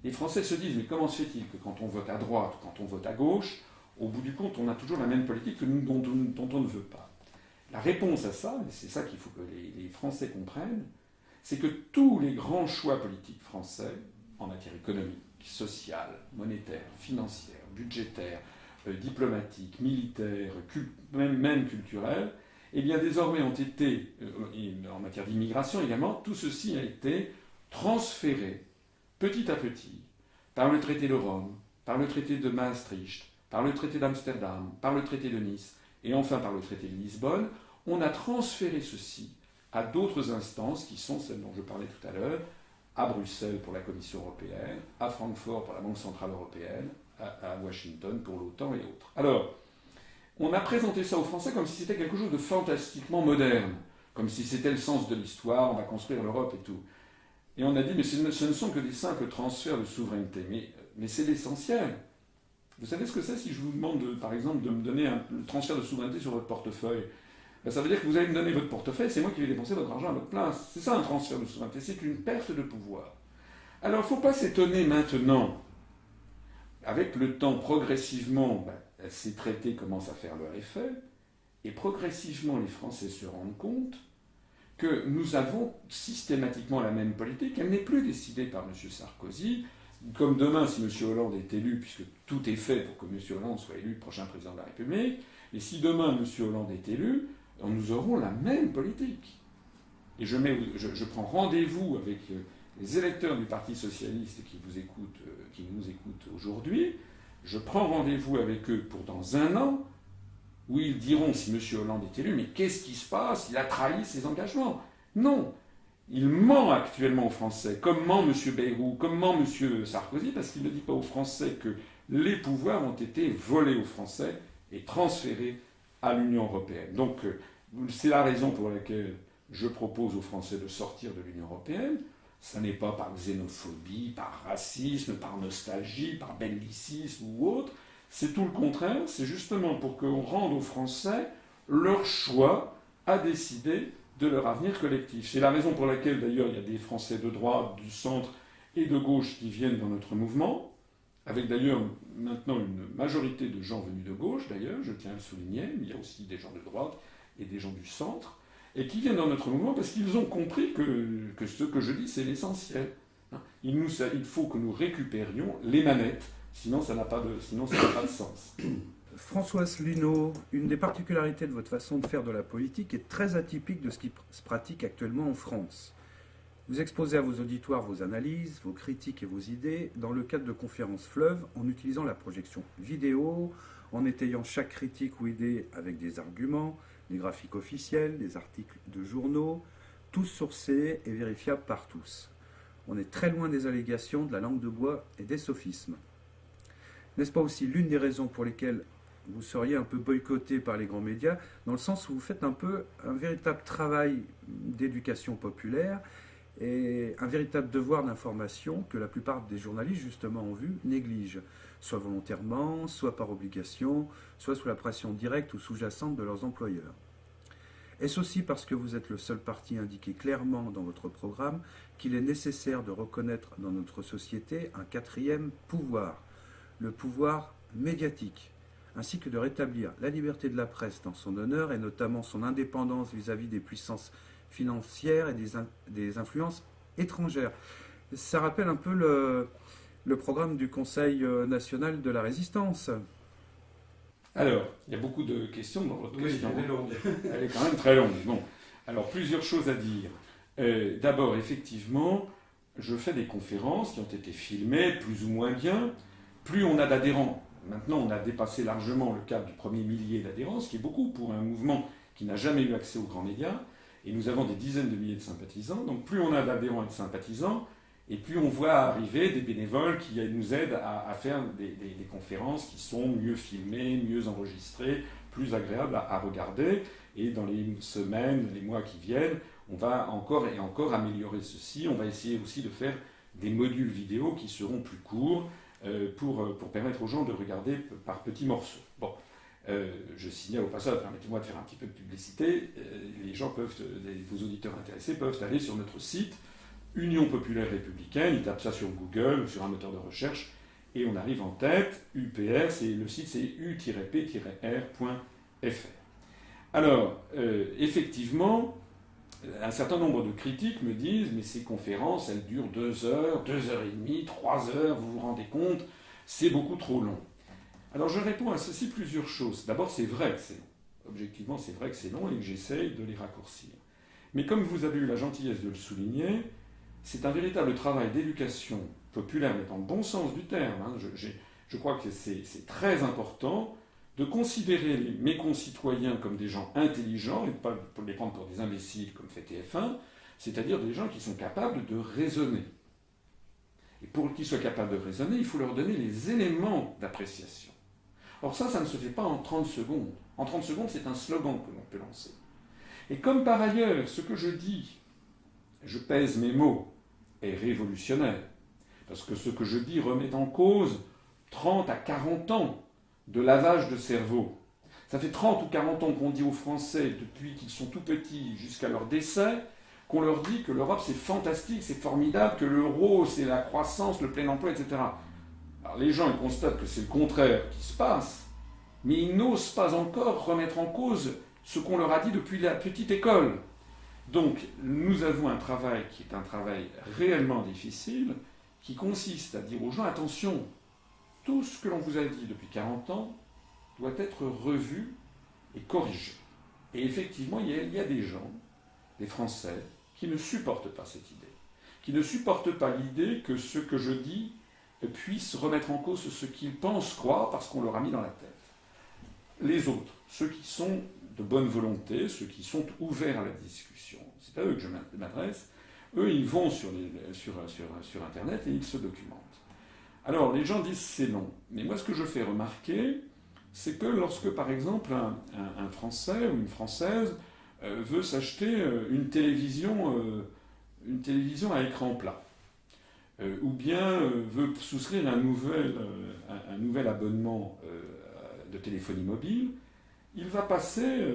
Les Français se disent, mais comment se fait-il que quand on vote à droite, quand on vote à gauche, au bout du compte, on a toujours la même politique dont on ne veut pas. La réponse à ça, et c'est ça qu'il faut que les Français comprennent, c'est que tous les grands choix politiques français, en matière économique, sociale, monétaire, financière, budgétaire, diplomatique, militaire, même culturelle, eh bien désormais ont été, en matière d'immigration également, tout ceci a été transféré petit à petit, par le traité de Rome, par le traité de Maastricht, par le traité d'Amsterdam, par le traité de Nice, et enfin par le traité de Lisbonne, on a transféré ceci à d'autres instances qui sont celles dont je parlais tout à l'heure, à Bruxelles pour la Commission européenne, à Francfort pour la Banque centrale européenne, à Washington pour l'OTAN et autres. Alors, on a présenté ça aux Français comme si c'était quelque chose de fantastiquement moderne, comme si c'était le sens de l'histoire, on va construire l'Europe et tout. Et on a dit, mais ce ne sont que des simples transferts de souveraineté. Mais c'est l'essentiel. Vous savez ce que c'est si je vous demande, par exemple, de me donner un transfert de souveraineté sur votre portefeuille? Ben, ça veut dire que vous allez me donner votre portefeuille, c'est moi qui vais dépenser votre argent à votre place. C'est ça un transfert de souveraineté, c'est une perte de pouvoir. Alors il ne faut pas s'étonner maintenant. Avec le temps, progressivement, ces traités commencent à faire leur effet, et progressivement les Français se rendent compte que nous avons systématiquement la même politique. Elle n'est plus décidée par M. Sarkozy. Comme demain, si M. Hollande est élu, puisque tout est fait pour que M. Hollande soit élu prochain président de la République, et si demain M. Hollande est élu, nous aurons la même politique. Et je prends rendez-vous avec les électeurs du Parti socialiste qui nous écoutent aujourd'hui. Je prends rendez-vous avec eux pour dans un an, où ils diront, si M. Hollande est élu, mais qu'est-ce qui se passe? Il a trahi ses engagements. Non. Il ment actuellement aux Français, comme ment M. Bayrou, comme ment M. Sarkozy, parce qu'il ne dit pas aux Français que les pouvoirs ont été volés aux Français et transférés à l'Union européenne. Donc, c'est la raison pour laquelle je propose aux Français de sortir de l'Union européenne. Ça n'est pas par xénophobie, par racisme, par nostalgie, par bellicisme ou autre. C'est tout le contraire, c'est justement pour qu'on rende aux Français leur choix à décider de leur avenir collectif. C'est la raison pour laquelle, d'ailleurs, il y a des Français de droite, du centre et de gauche qui viennent dans notre mouvement, avec d'ailleurs maintenant une majorité de gens venus de gauche, d'ailleurs, je tiens à le souligner, mais il y a aussi des gens de droite et des gens du centre, et qui viennent dans notre mouvement parce qu'ils ont compris que ce que je dis, c'est l'essentiel. Il faut que nous récupérions les manettes. Sinon, ça n'a pas de sens. Françoise Luneau, une des particularités de votre façon de faire de la politique est très atypique de ce qui se pratique actuellement en France. Vous exposez à vos auditoires vos analyses, vos critiques et vos idées dans le cadre de conférences fleuves en utilisant la projection vidéo, en étayant chaque critique ou idée avec des arguments, des graphiques officiels, des articles de journaux, tous sourcés et vérifiables par tous. On est très loin des allégations, de la langue de bois et des sophismes. N'est-ce pas aussi l'une des raisons pour lesquelles vous seriez un peu boycotté par les grands médias, dans le sens où vous faites un véritable travail d'éducation populaire et un véritable devoir d'information que la plupart des journalistes, justement en vue, négligent, soit volontairement, soit par obligation, soit sous la pression directe ou sous-jacente de leurs employeurs. Est-ce aussi parce que vous êtes le seul parti indiqué clairement dans votre programme qu'il est nécessaire de reconnaître dans notre société un quatrième pouvoir, le pouvoir médiatique, ainsi que de rétablir la liberté de la presse dans son honneur et notamment son indépendance vis-à-vis des puissances financières et des influences étrangères? Ça rappelle un peu le programme du Conseil national de la résistance. Alors, il y a beaucoup de questions dans votre question. Elle est longue. Elle est quand même très longue. Bon, alors plusieurs choses à dire. D'abord, effectivement, je fais des conférences qui ont été filmées plus ou moins bien. Plus on a d'adhérents, maintenant on a dépassé largement le cap du premier millier d'adhérents, ce qui est beaucoup pour un mouvement qui n'a jamais eu accès aux grands médias. Et nous avons des dizaines de milliers de sympathisants. Donc plus on a d'adhérents et de sympathisants, et plus on voit arriver des bénévoles qui nous aident à faire des conférences qui sont mieux filmées, mieux enregistrées, plus agréables à regarder. Et dans les semaines, les mois qui viennent, on va encore et encore améliorer ceci. On va essayer aussi de faire des modules vidéo qui seront plus courts pour permettre aux gens de regarder par petits morceaux. Bon, je signale au passage, permettez-moi de faire un petit peu de publicité. Les gens peuvent, vos auditeurs intéressés peuvent aller sur notre site Union populaire républicaine, ils tapent ça sur Google ou sur un moteur de recherche et on arrive en tête. UPR, le site c'est u-p-r.fr. Alors, effectivement, un certain nombre de critiques me disent mais ces conférences, elles durent 2 heures, 2 heures et demie, 3 heures, vous vous rendez compte, c'est beaucoup trop long. Alors je réponds à ceci plusieurs choses. D'abord, c'est vrai que c'est long. Objectivement, c'est vrai que c'est long et que j'essaye de les raccourcir. Mais comme vous avez eu la gentillesse de le souligner, c'est un véritable travail d'éducation populaire, mais dans le bon sens du terme. Hein. Je crois que c'est très important de considérer mes concitoyens comme des gens intelligents et de ne pas les prendre pour des imbéciles comme fait TF1, c'est-à-dire des gens qui sont capables de raisonner. Et pour qu'ils soient capables de raisonner, il faut leur donner les éléments d'appréciation. Or ça ne se fait pas en 30 secondes. En 30 secondes, c'est un slogan que l'on peut lancer. Et comme par ailleurs, ce que je dis, je pèse mes mots, est révolutionnaire, parce que ce que je dis remet en cause 30 à 40 ans de lavage de cerveau. Ça fait 30 ou 40 ans qu'on dit aux Français, depuis qu'ils sont tout petits jusqu'à leur décès, qu'on leur dit que l'Europe c'est fantastique, c'est formidable, que l'euro c'est la croissance, le plein emploi, etc. Alors les gens ils constatent que c'est le contraire qui se passe, mais ils n'osent pas encore remettre en cause ce qu'on leur a dit depuis la petite école. Donc, nous avons un travail qui est un travail réellement difficile, qui consiste à dire aux gens, attention, tout ce que l'on vous a dit depuis 40 ans doit être revu et corrigé. Et effectivement, il y a des gens, des Français, qui ne supportent pas cette idée, qui ne supportent pas l'idée que ce que je dis puisse remettre en cause ce qu'ils pensent croire parce qu'on leur a mis dans la tête. Les autres, ceux qui sont de bonne volonté, ceux qui sont ouverts à la discussion, c'est à eux que je m'adresse, eux ils vont sur Internet et ils se documentent. Alors les gens disent c'est long, mais moi ce que je fais remarquer, c'est que lorsque par exemple un Français ou une Française veut s'acheter une télévision à écran plat, ou bien veut souscrire un nouvel abonnement de téléphonie mobile, il va passer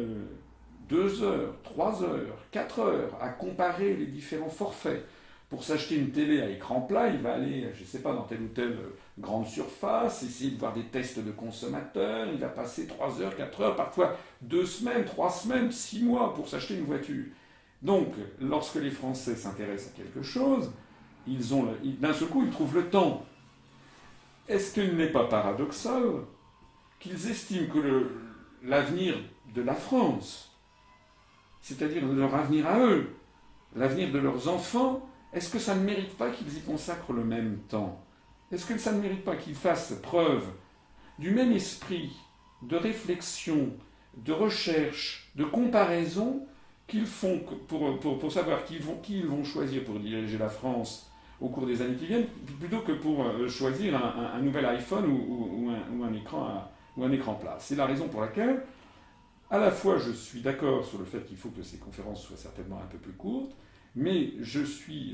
2 heures, 3 heures, 4 heures à comparer les différents forfaits. Pour s'acheter une télé à écran plat, il va aller, je ne sais pas, dans telle ou telle grande surface, essayer de voir des tests de consommateurs, il va passer 3 heures, 4 heures, parfois 2 semaines, 3 semaines, 6 mois pour s'acheter une voiture. Donc, lorsque les Français s'intéressent à quelque chose, d'un seul coup, ils trouvent le temps. Est-ce qu'il n'est pas paradoxal qu'ils estiment que l'avenir de la France, c'est-à-dire leur avenir à eux, l'avenir de leurs enfants, est-ce que ça ne mérite pas qu'ils y consacrent le même temps? Est-ce que ça ne mérite pas qu'ils fassent preuve du même esprit de réflexion, de recherche, de comparaison qu'ils font pour savoir qui ils vont choisir pour diriger la France au cours des années qui viennent, plutôt que pour choisir un nouvel iPhone ou un écran plat. C'est la raison pour laquelle, à la fois, je suis d'accord sur le fait qu'il faut que ces conférences soient certainement un peu plus courtes, mais je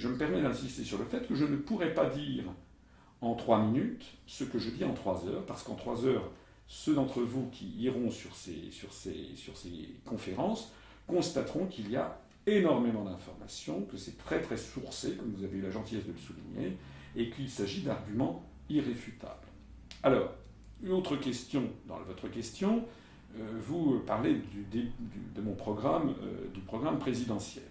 me permets d'insister sur le fait que je ne pourrais pas dire en 3 minutes ce que je dis en 3 heures, parce qu'en 3 heures, ceux d'entre vous qui iront sur ces conférences constateront qu'il y a énormément d'informations, que c'est très très sourcé, comme vous avez eu la gentillesse de le souligner, et qu'il s'agit d'arguments irréfutables. Alors, une autre question, dans votre question, vous parlez de mon programme, du programme présidentiel.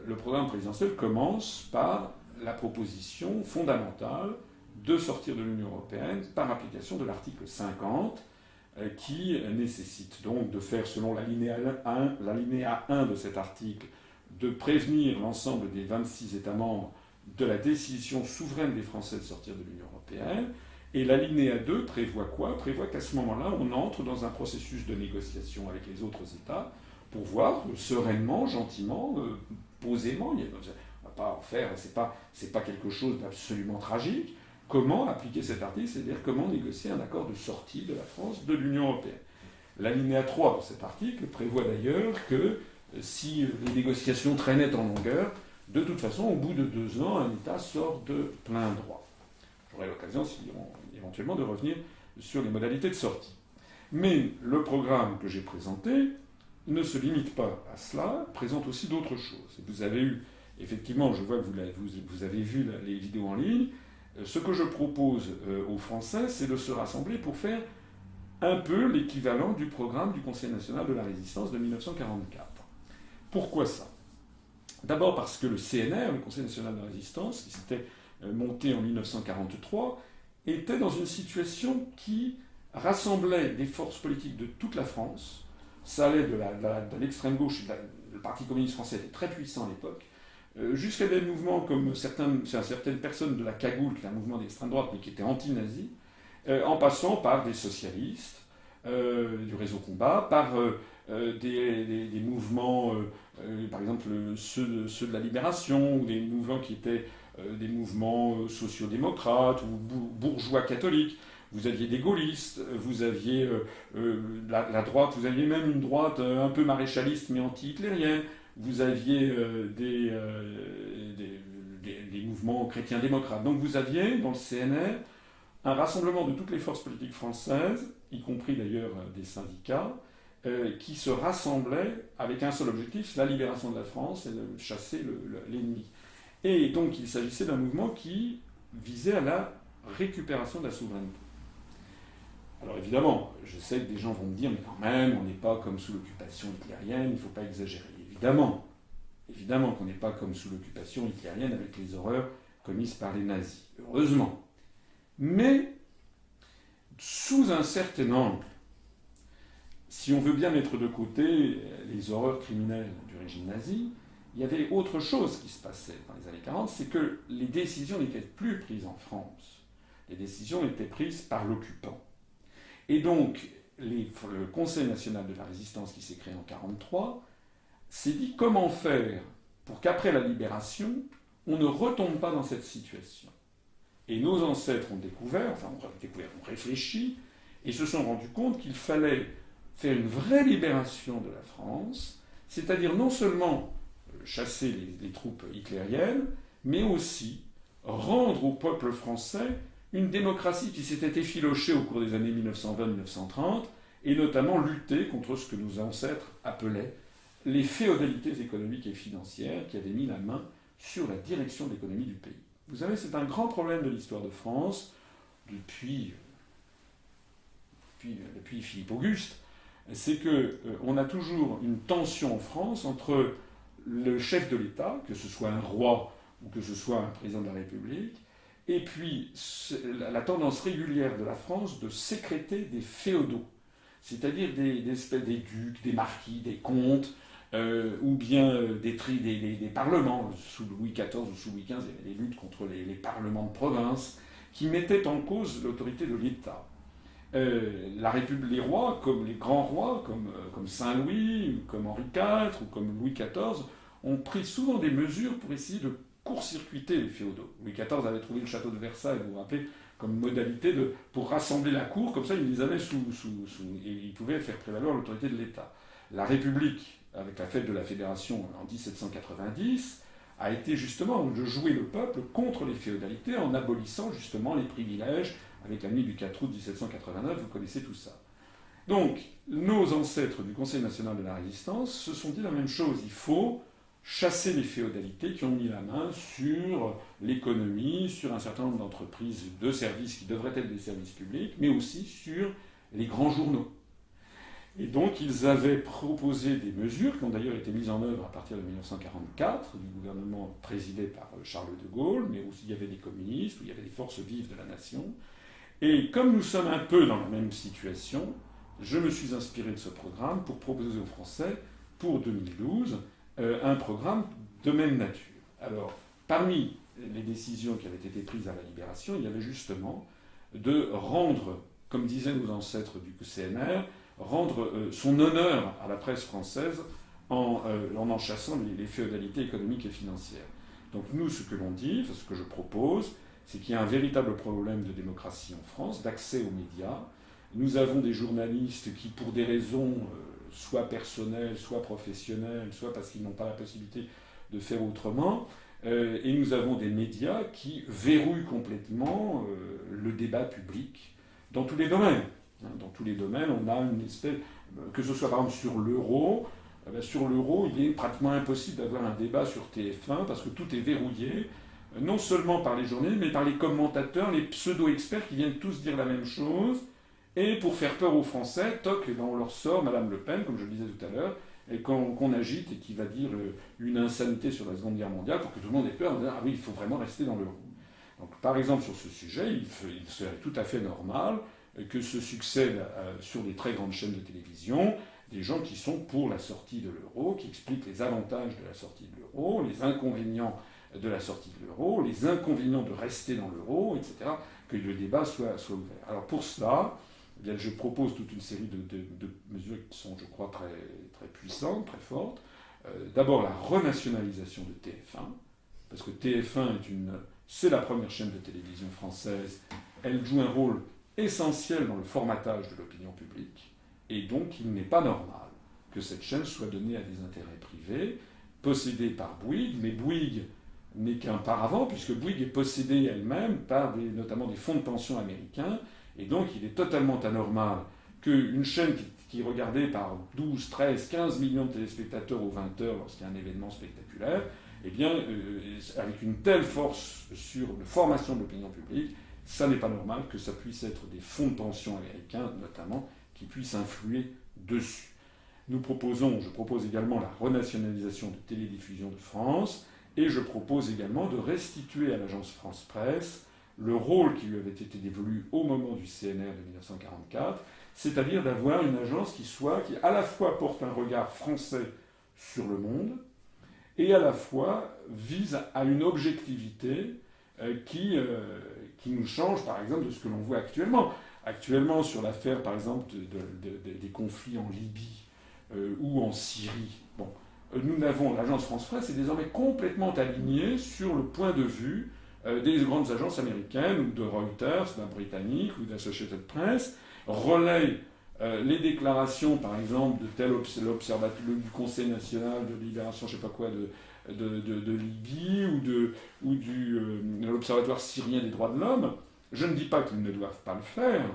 Le programme présidentiel commence par la proposition fondamentale de sortir de l'Union européenne par application de l'article 50, qui nécessite donc de faire, selon l'alinéa 1 de cet article, de prévenir l'ensemble des 26 États membres de la décision souveraine des Français de sortir de l'Union européenne. Et l'alinéa 2 prévoit quoi? Prévoit qu'à ce moment-là, on entre dans un processus de négociation avec les autres États pour voir sereinement, gentiment, posément, on ne va pas en faire, c'est pas quelque chose d'absolument tragique, comment appliquer cet article, c'est-à-dire comment négocier un accord de sortie de la France de l'Union européenne. L'alinéa 3 de cet article prévoit d'ailleurs que si les négociations traînaient en longueur, de toute façon, au bout de 2 ans, un État sort de plein droit. J'aurai l'occasion, éventuellement, de revenir sur les modalités de sortie. Mais le programme que j'ai présenté ne se limite pas à cela, présente aussi d'autres choses. Vous avez eu, effectivement, je vois que vous avez vu les vidéos en ligne. Ce que je propose aux Français, c'est de se rassembler pour faire un peu l'équivalent du programme du Conseil national de la résistance de 1944. Pourquoi ça? D'abord parce que le CNR, le Conseil national de la résistance, qui s'était monté en 1943, était dans une situation qui rassemblait des forces politiques de toute la France. Ça allait de l'extrême gauche, le Parti communiste français était très puissant à l'époque, jusqu'à des mouvements comme certaines personnes de la Cagoule, qui est un mouvement d'extrême droite, mais qui était anti-nazi, en passant par des socialistes, du réseau combat, par des mouvements, par exemple ceux de la Libération, ou des mouvements qui étaient des mouvements sociodémocrates ou bourgeois catholiques. Vous aviez des gaullistes, vous aviez la droite, vous aviez même une droite un peu maréchaliste mais anti-hitlérienne, vous aviez des mouvements chrétiens démocrates. Donc vous aviez dans le CNR un rassemblement de toutes les forces politiques françaises, y compris d'ailleurs des syndicats, qui se rassemblaient avec un seul objectif, la libération de la France et de chasser l'ennemi. Et donc il s'agissait d'un mouvement qui visait à la récupération de la souveraineté. Alors évidemment, je sais que des gens vont me dire, mais quand même, on n'est pas comme sous l'occupation hitlérienne, il ne faut pas exagérer. Évidemment qu'on n'est pas comme sous l'occupation hitlérienne avec les horreurs commises par les nazis. Heureusement. Mais, sous un certain angle, si on veut bien mettre de côté les horreurs criminelles du régime nazi, il y avait autre chose qui se passait dans les années 40, c'est que les décisions n'étaient plus prises en France. Les décisions étaient prises par l'occupant. Et donc, le Conseil national de la résistance qui s'est créé en 1943 s'est dit comment faire pour qu'après la libération, on ne retombe pas dans cette situation. Et nos ancêtres ont réfléchi, et se sont rendus compte qu'il fallait faire une vraie libération de la France, c'est-à-dire non seulement chasser les troupes hitlériennes, mais aussi rendre au peuple français une démocratie qui s'était effilochée au cours des années 1920-1930, et notamment lutter contre ce que nos ancêtres appelaient les féodalités économiques et financières qui avaient mis la main sur la direction de l'économie du pays. Vous savez, c'est un grand problème de l'histoire de France depuis Philippe Auguste, c'est qu'on a toujours une tension en France entre le chef de l'État, que ce soit un roi ou que ce soit un président de la République, et puis la tendance régulière de la France de sécréter des féodaux, c'est-à-dire des ducs, des marquis, des comtes, ou bien des parlements. Sous Louis XIV ou sous Louis XV, il y avait des luttes contre les parlements de province qui mettaient en cause l'autorité de l'État. Les rois, comme les grands rois, comme Saint-Louis, comme Henri IV ou comme Louis XIV, ont pris souvent des mesures pour essayer de court-circuiter les féodaux. Louis XIV avait trouvé le château de Versailles, vous vous rappelez, comme modalité pour rassembler la cour, comme ça il les avait et il pouvait faire prévaloir l'autorité de l'État. La République, avec la fête de la Fédération en 1790, a été justement de jouer le peuple contre les féodalités en abolissant justement les privilèges avec la nuit du 4 août 1789, vous connaissez tout ça. Donc, nos ancêtres du Conseil national de la résistance se sont dit la même chose. Il faut chasser les féodalités qui ont mis la main sur l'économie, sur un certain nombre d'entreprises de services qui devraient être des services publics, mais aussi sur les grands journaux. Et donc ils avaient proposé des mesures qui ont d'ailleurs été mises en œuvre à partir de 1944, du gouvernement présidé par Charles de Gaulle, mais aussi il y avait des communistes, où il y avait des forces vives de la nation. Et comme nous sommes un peu dans la même situation, je me suis inspiré de ce programme pour proposer aux Français, pour 2012, un programme de même nature. Alors, parmi les décisions qui avaient été prises à la Libération, il y avait justement de rendre, comme disaient nos ancêtres du CNR, rendre son honneur à la presse française en chassant les féodalités économiques et financières. Donc nous, ce que l'on dit, ce que je propose, c'est qu'il y a un véritable problème de démocratie en France, d'accès aux médias. Nous avons des journalistes qui, pour des raisons soit personnelles, soit professionnelles, soit parce qu'ils n'ont pas la possibilité de faire autrement, et nous avons des médias qui verrouillent complètement le débat public dans tous les domaines. Dans tous les domaines, on a une espèce, que ce soit par exemple sur l'euro, il est pratiquement impossible d'avoir un débat sur TF1 parce que tout est verrouillé, non seulement par les journalistes, mais par les commentateurs, les pseudo-experts qui viennent tous dire la même chose. Et pour faire peur aux Français, toc, et ben on leur sort Madame Le Pen, comme je le disais tout à l'heure, et qu'on agite et qui va dire une insanité sur la Seconde Guerre mondiale pour que tout le monde ait peur en disant « Ah oui, il faut vraiment rester dans l'euro ». Donc par exemple sur ce sujet, il serait tout à fait normal que se succèdent sur des très grandes chaînes de télévision des gens qui sont pour la sortie de l'euro, qui expliquent les avantages de la sortie de l'euro, les inconvénients de la sortie de l'euro, les inconvénients de rester dans l'euro, etc., que le débat soit ouvert. Alors pour cela, eh bien, je propose toute une série de mesures qui sont, je crois, très, très puissantes, très fortes. D'abord la renationalisation de TF1, parce que TF1 c'est la première chaîne de télévision française, elle joue un rôle essentiel dans le formatage de l'opinion publique, et donc il n'est pas normal que cette chaîne soit donnée à des intérêts privés, possédée par Bouygues, mais Bouygues n'est qu'un paravent, puisque Bouygues est possédée elle-même par notamment des fonds de pension américains, et donc il est totalement anormal qu'une chaîne qui est regardée par 12, 13, 15 millions de téléspectateurs aux 20 heures lorsqu'il y a un événement spectaculaire, eh bien, avec une telle force sur la formation de l'opinion publique, ça n'est pas normal que ça puisse être des fonds de pension américains, notamment, qui puissent influer dessus. Je propose également la renationalisation de Télédiffusion de France, et je propose également de restituer à l'agence France Presse le rôle qui lui avait été dévolu au moment du CNR de 1944, c'est-à-dire d'avoir une agence qui à la fois porte un regard français sur le monde, et à la fois vise à une objectivité qui nous change, par exemple, de ce que l'on voit actuellement. Actuellement, sur l'affaire, par exemple, des conflits en Libye ou en Syrie, l'agence France Presse est désormais complètement alignée sur le point de vue des grandes agences américaines, ou de Reuters, d'un britannique, ou d'Associated Press, relaie les déclarations, par exemple, de l'Observatoire du Conseil national de libération, je ne sais pas quoi, de Libye, ou de l'Observatoire syrien des droits de l'homme. Je ne dis pas qu'ils ne doivent pas le faire,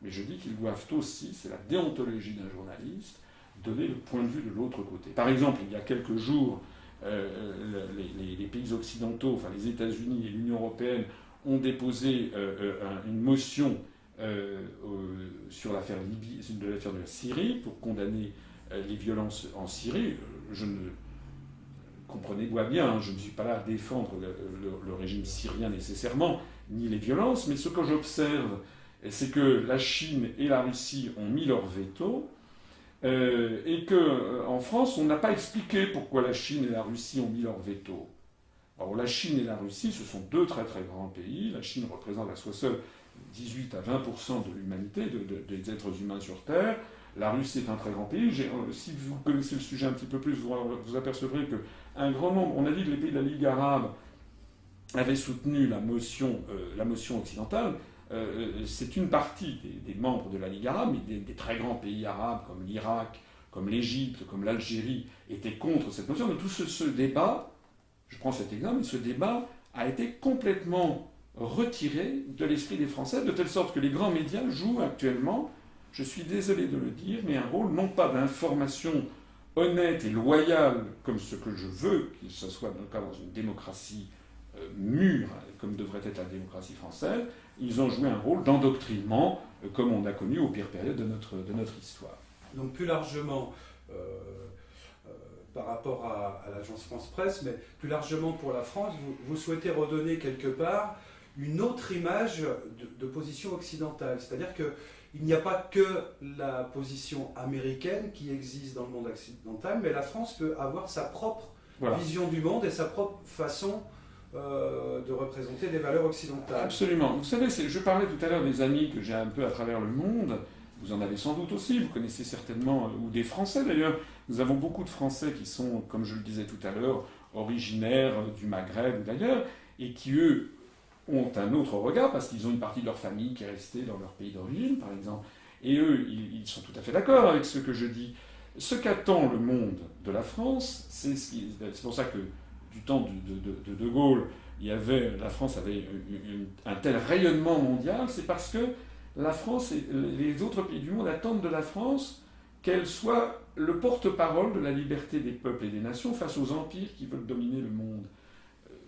mais je dis qu'ils doivent aussi, c'est la déontologie d'un journaliste, donner le point de vue de l'autre côté. Par exemple, il y a quelques jours, les pays occidentaux, enfin les États-Unis et l'Union européenne, ont déposé une motion sur l'affaire de la Syrie pour condamner les violences en Syrie. Je ne comprenez-moi bien, je ne suis pas là à défendre le régime syrien nécessairement, ni les violences, mais ce que j'observe, c'est que la Chine et la Russie ont mis leur veto, et qu'en France, on n'a pas expliqué pourquoi la Chine et la Russie ont mis leur veto. Alors la Chine et la Russie, ce sont deux très très grands pays. La Chine représente à soi seule 18 à 20% de l'humanité, des êtres humains sur Terre. La Russie est un très grand pays. Si vous connaissez le sujet un petit peu plus, vous apercevrez qu'un grand nombre, on a dit que les pays de la Ligue arabe avaient soutenu la motion occidentale. C'est une partie des membres de la Ligue arabe, mais des très grands pays arabes comme l'Irak, comme l'Égypte, comme l'Algérie, étaient contre cette motion. Mais tout ce débat, je prends cet exemple, ce débat a été complètement retiré de l'esprit des Français, de telle sorte que les grands médias jouent actuellement je suis désolé de le dire, mais un rôle non pas d'information honnête et loyale, comme ce que je veux, que ce soit dans le cas dans une démocratie mûre, comme devrait être la démocratie française, ils ont joué un rôle d'endoctrinement, comme on a connu aux pires périodes de notre histoire. Donc plus largement, par rapport à l'agence France-Presse, mais plus largement pour la France, vous souhaitez redonner quelque part une autre image de position occidentale. C'est-à-dire qu'il n'y a pas que la position américaine qui existe dans le monde occidental, mais la France peut avoir sa propre vision du monde et sa propre façon de représenter des valeurs occidentales. Absolument. Vous savez, je parlais tout à l'heure des amis que j'ai un peu à travers le monde. Vous en avez sans doute aussi, vous connaissez certainement, ou des Français d'ailleurs. Nous avons beaucoup de Français qui sont, comme je le disais tout à l'heure, originaires du Maghreb ou d'ailleurs, et qui, eux, ont un autre regard, parce qu'ils ont une partie de leur famille qui est restée dans leur pays d'origine, par exemple. Et eux, ils sont tout à fait d'accord avec ce que je dis. Ce qu'attend le monde de la France, c'est pour ça que du temps de Gaulle, la France avait un tel rayonnement mondial, c'est parce que la France et les autres pays du monde attendent de la France qu'elle soit le porte-parole de la liberté des peuples et des nations face aux empires qui veulent dominer le monde.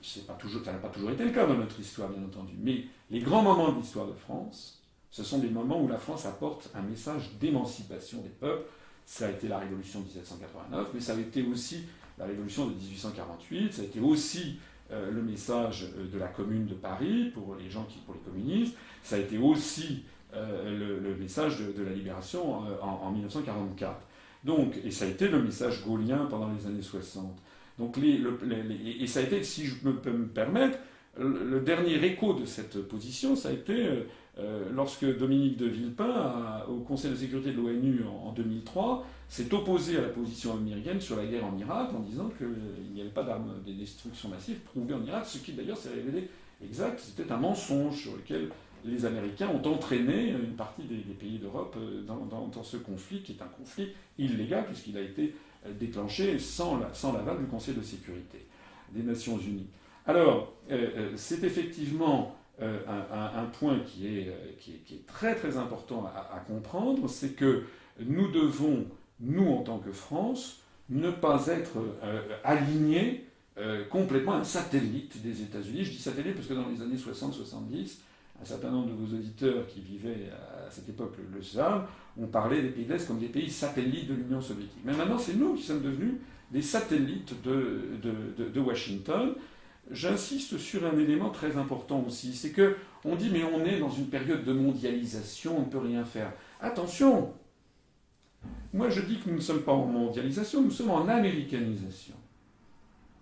Ça n'a pas toujours été le cas dans notre histoire, bien entendu. Mais les grands moments de l'histoire de France, ce sont des moments où la France apporte un message d'émancipation des peuples. Ça a été la Révolution de 1789, mais ça a été aussi la Révolution de 1848, ça a été aussi le message de la Commune de Paris pour les communistes, ça a été aussi le message de la libération en 1944. Donc, et ça a été le message gaullien pendant les années 60. Donc, et ça a été, si je peux me permettre, le dernier écho de cette position, ça a été lorsque Dominique de Villepin, au Conseil de sécurité de l'ONU en 2003, s'est opposé à la position américaine sur la guerre en Irak en disant qu'il n'y avait pas d'armes de destruction massive prouvées en Irak, ce qui d'ailleurs s'est révélé exact. C'était un mensonge sur lequel les Américains ont entraîné une partie des pays d'Europe dans ce conflit, qui est un conflit illégal puisqu'il a été déclenché sans l'aval du Conseil de sécurité des Nations Unies. Alors, c'est effectivement un point qui est très très important à comprendre, c'est que nous devons, nous en tant que France, ne pas être alignés complètement un satellite des États-Unis. Je dis satellite parce que dans les années 60-70, un certain nombre de vos auditeurs qui vivaient à cette époque le savent, on parlait des pays de l'Est comme des pays satellites de l'Union soviétique. Mais maintenant, c'est nous qui sommes devenus des satellites de Washington. J'insiste sur un élément très important aussi, c'est que on dit mais on est dans une période de mondialisation, on ne peut rien faire. Attention, moi je dis que nous ne sommes pas en mondialisation, nous sommes en américanisation.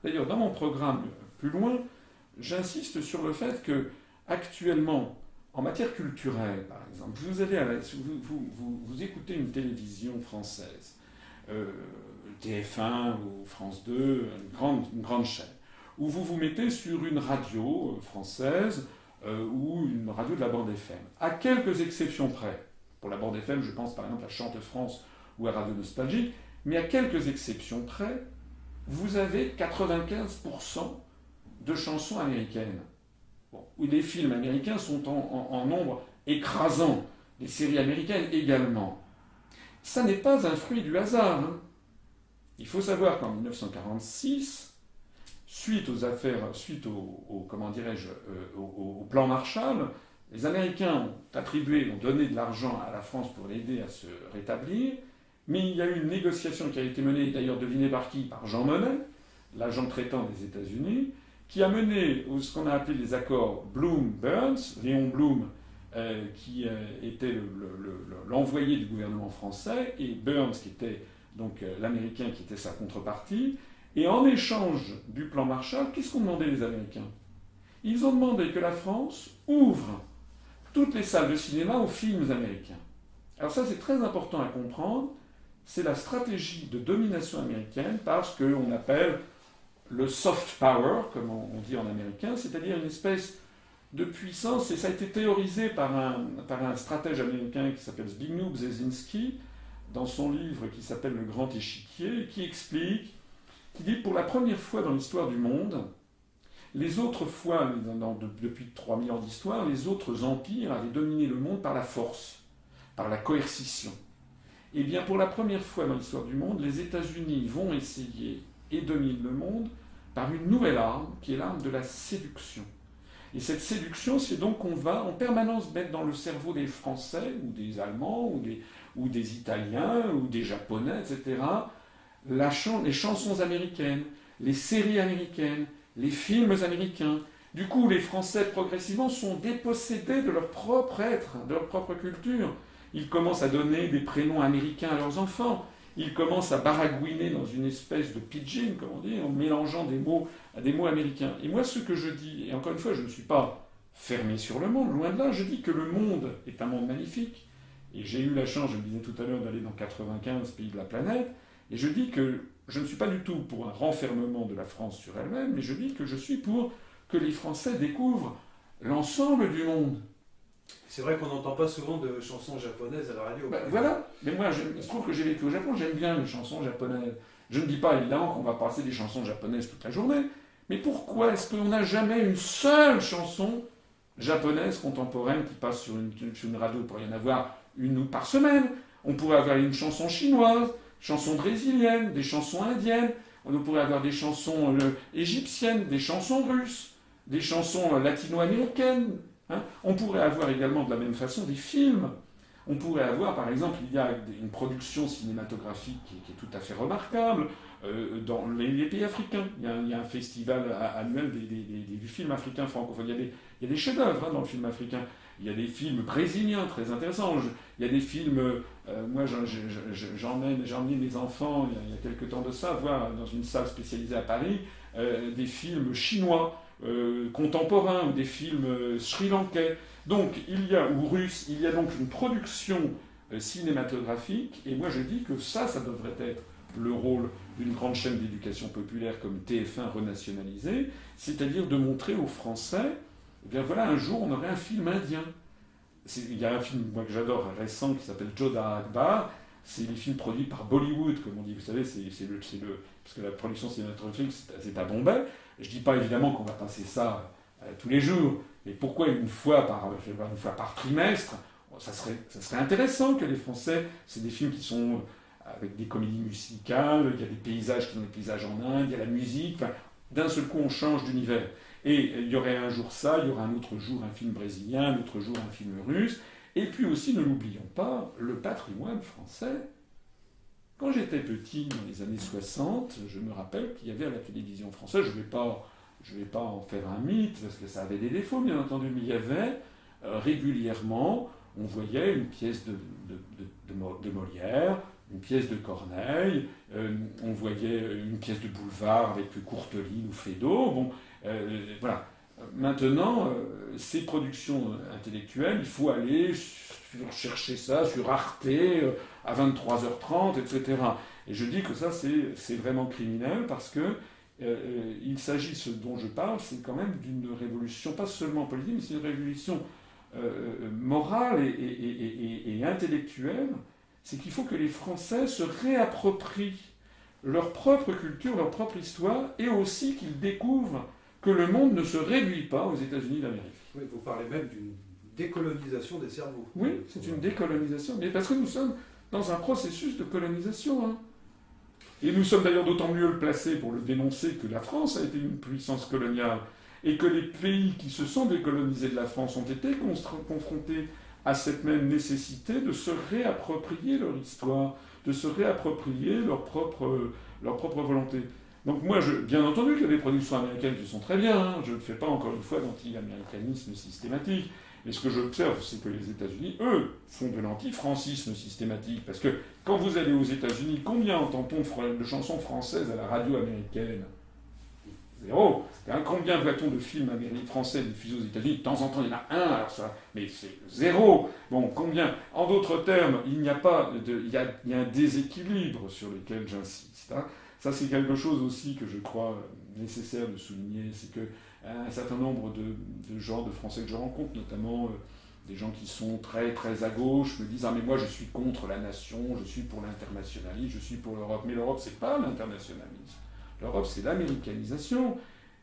D'ailleurs, dans mon programme plus loin, j'insiste sur le fait que actuellement, en matière culturelle, par exemple, vous écoutez une télévision française, TF1 ou France 2, une grande chaîne, ou vous vous mettez sur une radio française ou une radio de la bande FM. À quelques exceptions près, pour la bande FM, je pense par exemple à Chante France ou à Radio Nostalgie, mais à quelques exceptions près, vous avez 95% de chansons américaines. Bon, où les films américains sont en nombre écrasant, les séries américaines également. Ça n'est pas un fruit du hasard. Hein. Il faut savoir qu'en 1946, suite au plan Marshall, les Américains ont donné de l'argent à la France pour l'aider à se rétablir, mais il y a eu une négociation qui a été menée, d'ailleurs devinez par qui, par Jean Monnet, l'agent traitant des États-Unis, qui a mené ce qu'on a appelé les accords Blum-Burns, Léon Blum, qui était l'envoyé du gouvernement français, et Burns, qui était donc l'Américain qui était sa contrepartie. Et en échange du plan Marshall, qu'est-ce qu'ont demandé les Américains ? Ils ont demandé que la France ouvre toutes les salles de cinéma aux films américains. Alors ça, c'est très important à comprendre. C'est la stratégie de domination américaine par ce qu'on appelle le soft power, comme on dit en américain, c'est-à-dire une espèce de puissance, et ça a été théorisé par un stratège américain qui s'appelle Zbigniew Brzezinski, dans son livre qui s'appelle Le Grand Échiquier, qui dit pour la première fois dans l'histoire du monde, les autres fois, depuis 3000 ans d'histoire, les autres empires avaient dominé le monde par la force. par la coercition. Eh bien, pour la première fois dans l'histoire du monde, les États-Unis vont essayer et dominent le monde par une nouvelle arme, qui est l'arme de la séduction. Et cette séduction, c'est donc qu'on va en permanence mettre dans le cerveau des Français, ou des Allemands, ou des Italiens, ou des Japonais, etc., les chansons américaines, les séries américaines, les films américains. Du coup, les Français, progressivement, sont dépossédés de leur propre être, de leur propre culture. Ils commencent à donner des prénoms américains à leurs enfants. Ils commencent à baragouiner dans une espèce de pidgin, comme on dit, en mélangeant des mots à des mots américains. Et moi, ce que je dis, et encore une fois, je ne suis pas fermé sur le monde, loin de là, je dis que le monde est un monde magnifique. Et j'ai eu la chance, je le disais tout à l'heure, d'aller dans 95 pays de la planète. Et je dis que je ne suis pas du tout pour un renfermement de la France sur elle-même, mais je dis que je suis pour que les Français découvrent l'ensemble du monde. C'est vrai qu'on n'entend pas souvent de chansons japonaises à la radio. Voilà, mais moi, il se trouve que j'ai vécu au Japon, j'aime bien les chansons japonaises. Je ne dis pas évidemment qu'on va passer des chansons japonaises toute la journée, mais pourquoi est-ce qu'on n'a jamais une seule chanson japonaise contemporaine qui passe sur une radio? Il pourrait y en avoir une par semaine. On pourrait avoir une chanson chinoise, chansons brésiliennes, des chansons indiennes, on pourrait avoir des chansons égyptiennes, des chansons russes, des chansons latino-américaines. On pourrait avoir également de la même façon des films. On pourrait avoir, par exemple, il y a une production cinématographique qui est tout à fait remarquable dans les pays africains. Il y a un festival annuel du film africain francophone. Il y a des chefs-d'œuvre dans le film africain. Il y a des films brésiliens très intéressants. Il y a des films... moi, j'ai emmené mes enfants, il y a quelques temps de ça, voir dans une salle spécialisée à Paris, des films chinois, contemporains, ou des films sri-lankais. Donc, ou russes, il y a donc une production cinématographique, et moi je dis que ça devrait être le rôle d'une grande chaîne d'éducation populaire comme TF1 renationalisée, c'est-à-dire de montrer aux Français, eh bien voilà, un jour on aurait un film indien. Il y a un film moi, que j'adore, récent, qui s'appelle Jodha Akbar. C'est les films produits par Bollywood, comme on dit. Vous savez, parce que la production cinématographique, c'est à Bombay. Je ne dis pas évidemment qu'on va passer ça tous les jours, mais pourquoi une fois par trimestre? Ça serait intéressant que les Français, c'est des films qui sont avec des comédies musicales, il y a des paysages qui sont des paysages en Inde, il y a la musique, d'un seul coup on change d'univers. Et il y aurait un jour ça, il y aurait un autre jour un film brésilien, un autre jour un film russe. Et puis aussi, ne l'oublions pas, le patrimoine français. Quand j'étais petit, dans les années 60, je me rappelle qu'il y avait à la télévision française, je ne vais pas en faire un mythe, parce que ça avait des défauts, bien entendu, mais il y avait régulièrement, on voyait une pièce de Molière, une pièce de Corneille, on voyait une pièce de boulevard avec Courteline ou Feydeau. Bon, voilà. Maintenant, ces productions intellectuelles, il faut aller chercher ça sur Arte à 23h30, etc. Et je dis que ça, c'est vraiment criminel parce que il s'agit, ce dont je parle, c'est quand même d'une révolution, pas seulement politique, mais c'est une révolution morale et intellectuelle. C'est qu'il faut que les Français se réapproprient leur propre culture, leur propre histoire, et aussi qu'ils découvrent que le monde ne se réduit pas aux États-Unis d'Amérique. Oui, vous parlez même d'une décolonisation des cerveaux. Oui, c'est une décolonisation, mais parce que nous sommes dans un processus de colonisation. Et nous sommes d'ailleurs d'autant mieux placés pour le dénoncer que la France a été une puissance coloniale, et que les pays qui se sont décolonisés de la France ont été confrontés à cette même nécessité de se réapproprier leur histoire, de se réapproprier leur propre volonté. Donc moi, bien entendu qu'il y a des productions américaines qui sont très bien, je ne fais pas encore une fois d'anti-américanisme systématique, mais ce que j'observe, c'est que les États-Unis, eux, font de l'anti-francisme systématique, parce que quand vous allez aux États-Unis, combien entend-on de chansons françaises à la radio américaine? Zéro. Combien voit-on de films français diffusés aux États-Unis? De temps en temps, il y en a un, alors ça, mais c'est zéro. Bon, combien? En d'autres termes, il y a un déséquilibre sur lequel j'insiste. Ça, c'est quelque chose aussi que je crois nécessaire de souligner, c'est que un certain nombre de gens, de Français que je rencontre, notamment des gens qui sont très, très à gauche, me disent « Ah, mais moi, je suis contre la nation, je suis pour l'internationalisme, je suis pour l'Europe. » Mais l'Europe, c'est pas l'internationalisme. L'Europe, c'est l'américanisation.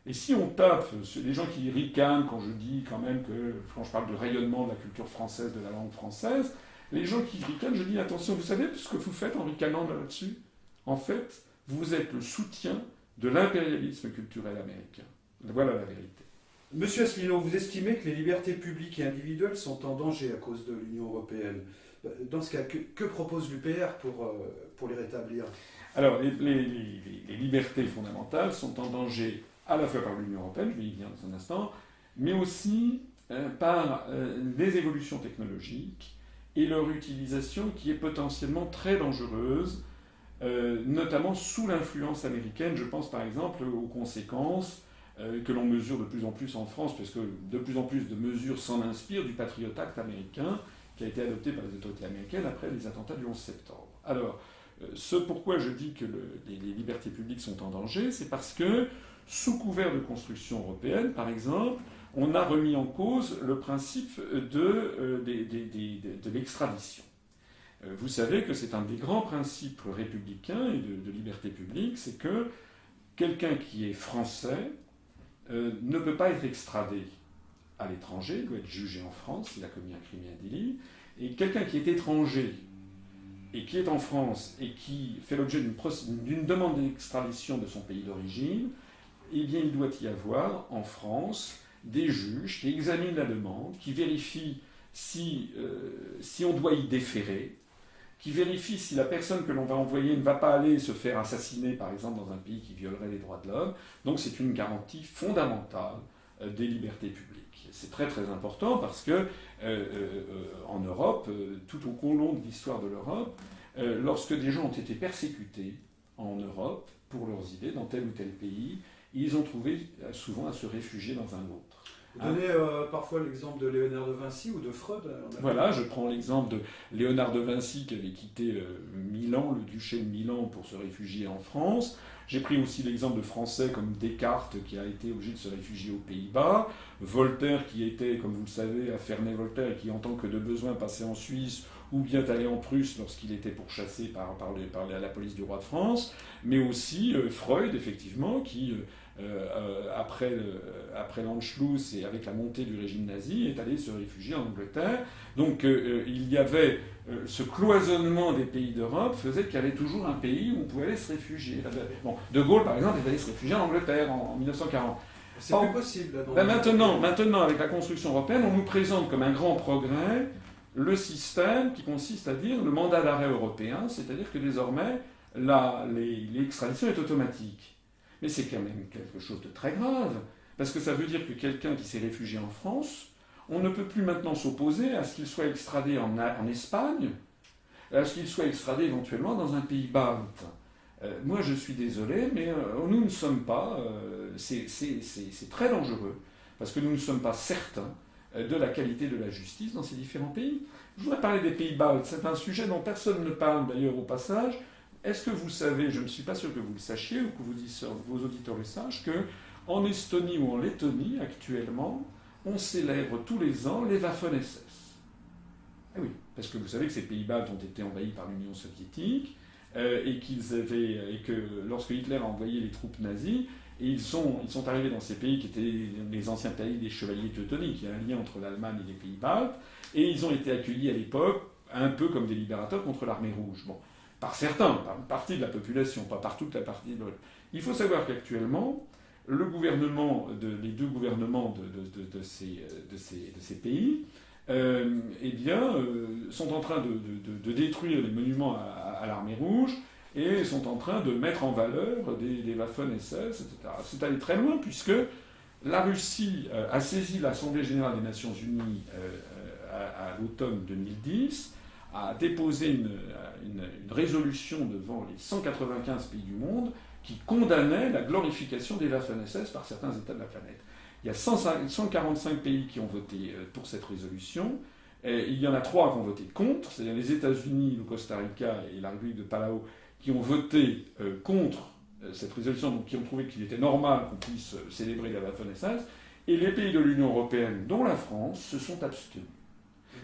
Et si on tape les gens qui ricanent quand je dis quand même que, quand je parle de rayonnement de la culture française, de la langue française, les gens qui ricanent, je dis attention, vous savez ce que vous faites en ricanant là-dessus? En fait, vous êtes le soutien de l'impérialisme culturel américain. Voilà la vérité. Monsieur Asselineau, vous estimez que les libertés publiques et individuelles sont en danger à cause de l'Union européenne. Dans ce cas, que propose l'UPR pour les rétablir? Alors, les libertés fondamentales sont en danger à la fois par l'Union européenne, je vais y venir dans un instant, mais aussi par des évolutions technologiques et leur utilisation qui est potentiellement très dangereuse, notamment sous l'influence américaine. Je pense par exemple aux conséquences que l'on mesure de plus en plus en France, parce que de plus en plus de mesures s'en inspirent du Patriot Act américain, qui a été adopté par les autorités américaines après les attentats du 11 septembre. Alors, ce pourquoi je dis que les libertés publiques sont en danger, c'est parce que, sous couvert de construction européenne, par exemple, on a remis en cause le principe de l'extradition. Vous savez que c'est un des grands principes républicains et de liberté publique, c'est que quelqu'un qui est français ne peut pas être extradé à l'étranger, doit être jugé en France s'il a commis un crime et un délit, et quelqu'un qui est étranger et qui est en France et qui fait l'objet d'une demande d'extradition de son pays d'origine, eh bien il doit y avoir en France des juges qui examinent la demande, qui vérifient si on doit y déférer, qui vérifient si la personne que l'on va envoyer ne va pas aller se faire assassiner, par exemple, dans un pays qui violerait les droits de l'homme. Donc c'est une garantie fondamentale des libertés publiques. C'est très très important parce que en Europe, tout au long de l'histoire de l'Europe, lorsque des gens ont été persécutés en Europe pour leurs idées dans tel ou tel pays, ils ont trouvé souvent à se réfugier dans un autre. Vous donnez parfois l'exemple de Léonard de Vinci ou de Freud. Voilà, je prends l'exemple de Léonard de Vinci qui avait quitté Milan, le duché de Milan, pour se réfugier en France. J'ai pris aussi l'exemple de Français comme Descartes qui a été obligé de se réfugier aux Pays-Bas. Voltaire qui était, comme vous le savez, à Ferney-Voltaire et qui, en tant que de besoin, passait en Suisse ou bien allé en Prusse lorsqu'il était pourchassé par la police du roi de France. Mais aussi Freud, effectivement, qui... après l'Anschluss et avec la montée du régime nazi, est allé se réfugier en Angleterre. Donc il y avait ce cloisonnement des pays d'Europe faisait qu'il y avait toujours un pays où on pouvait aller se réfugier. Bon, De Gaulle, par exemple, est allé se réfugier en Angleterre en 1940. C'est plus possible. Là, maintenant, avec la construction européenne, on nous présente comme un grand progrès le système qui consiste à dire le mandat d'arrêt européen, c'est-à-dire que désormais, l'extradition est automatique. Mais c'est quand même quelque chose de très grave, parce que ça veut dire que quelqu'un qui s'est réfugié en France, on ne peut plus maintenant s'opposer à ce qu'il soit extradé en Espagne, à ce qu'il soit extradé éventuellement dans un pays balte. Moi, je suis désolé, mais nous ne sommes pas... c'est très dangereux, parce que nous ne sommes pas certains de la qualité de la justice dans ces différents pays. Je voudrais parler des pays baltes. C'est un sujet dont personne ne parle d'ailleurs au passage. Est-ce que vous savez, je ne suis pas sûr que vous le sachiez ou que vos auditeurs le sachent, qu'en Estonie ou en Lettonie, actuellement, on célèbre tous les ans les Waffen-SS. Eh oui, parce que vous savez que ces pays baltes ont été envahis par l'Union soviétique et que lorsque Hitler a envoyé les troupes nazies, ils sont arrivés dans ces pays qui étaient les anciens pays des chevaliers teutoniques, il y a un lien entre l'Allemagne et les pays baltes, et ils ont été accueillis à l'époque un peu comme des libérateurs contre l'armée rouge. Bon. Par certains, par une partie de la population, pas par toute la partie. Il faut savoir qu'actuellement, les deux gouvernements de ces pays, sont en train de détruire les monuments à l'armée rouge et sont en train de mettre en valeur des Waffen-SS, etc. C'est allé très loin puisque la Russie a saisi l'Assemblée générale des Nations Unies à l'automne 2010, a déposé une résolution devant les 195 pays du monde qui condamnait la glorification des Waffen-SS par certains États de la planète. Il y a 145 pays qui ont voté pour cette résolution, et il y en a 3 qui ont voté contre, c'est-à-dire les États-Unis, le Costa Rica et la République de Palau, qui ont voté contre cette résolution, donc qui ont trouvé qu'il était normal qu'on puisse célébrer la Waffen-SS, et les pays de l'Union européenne, dont la France, se sont abstenus.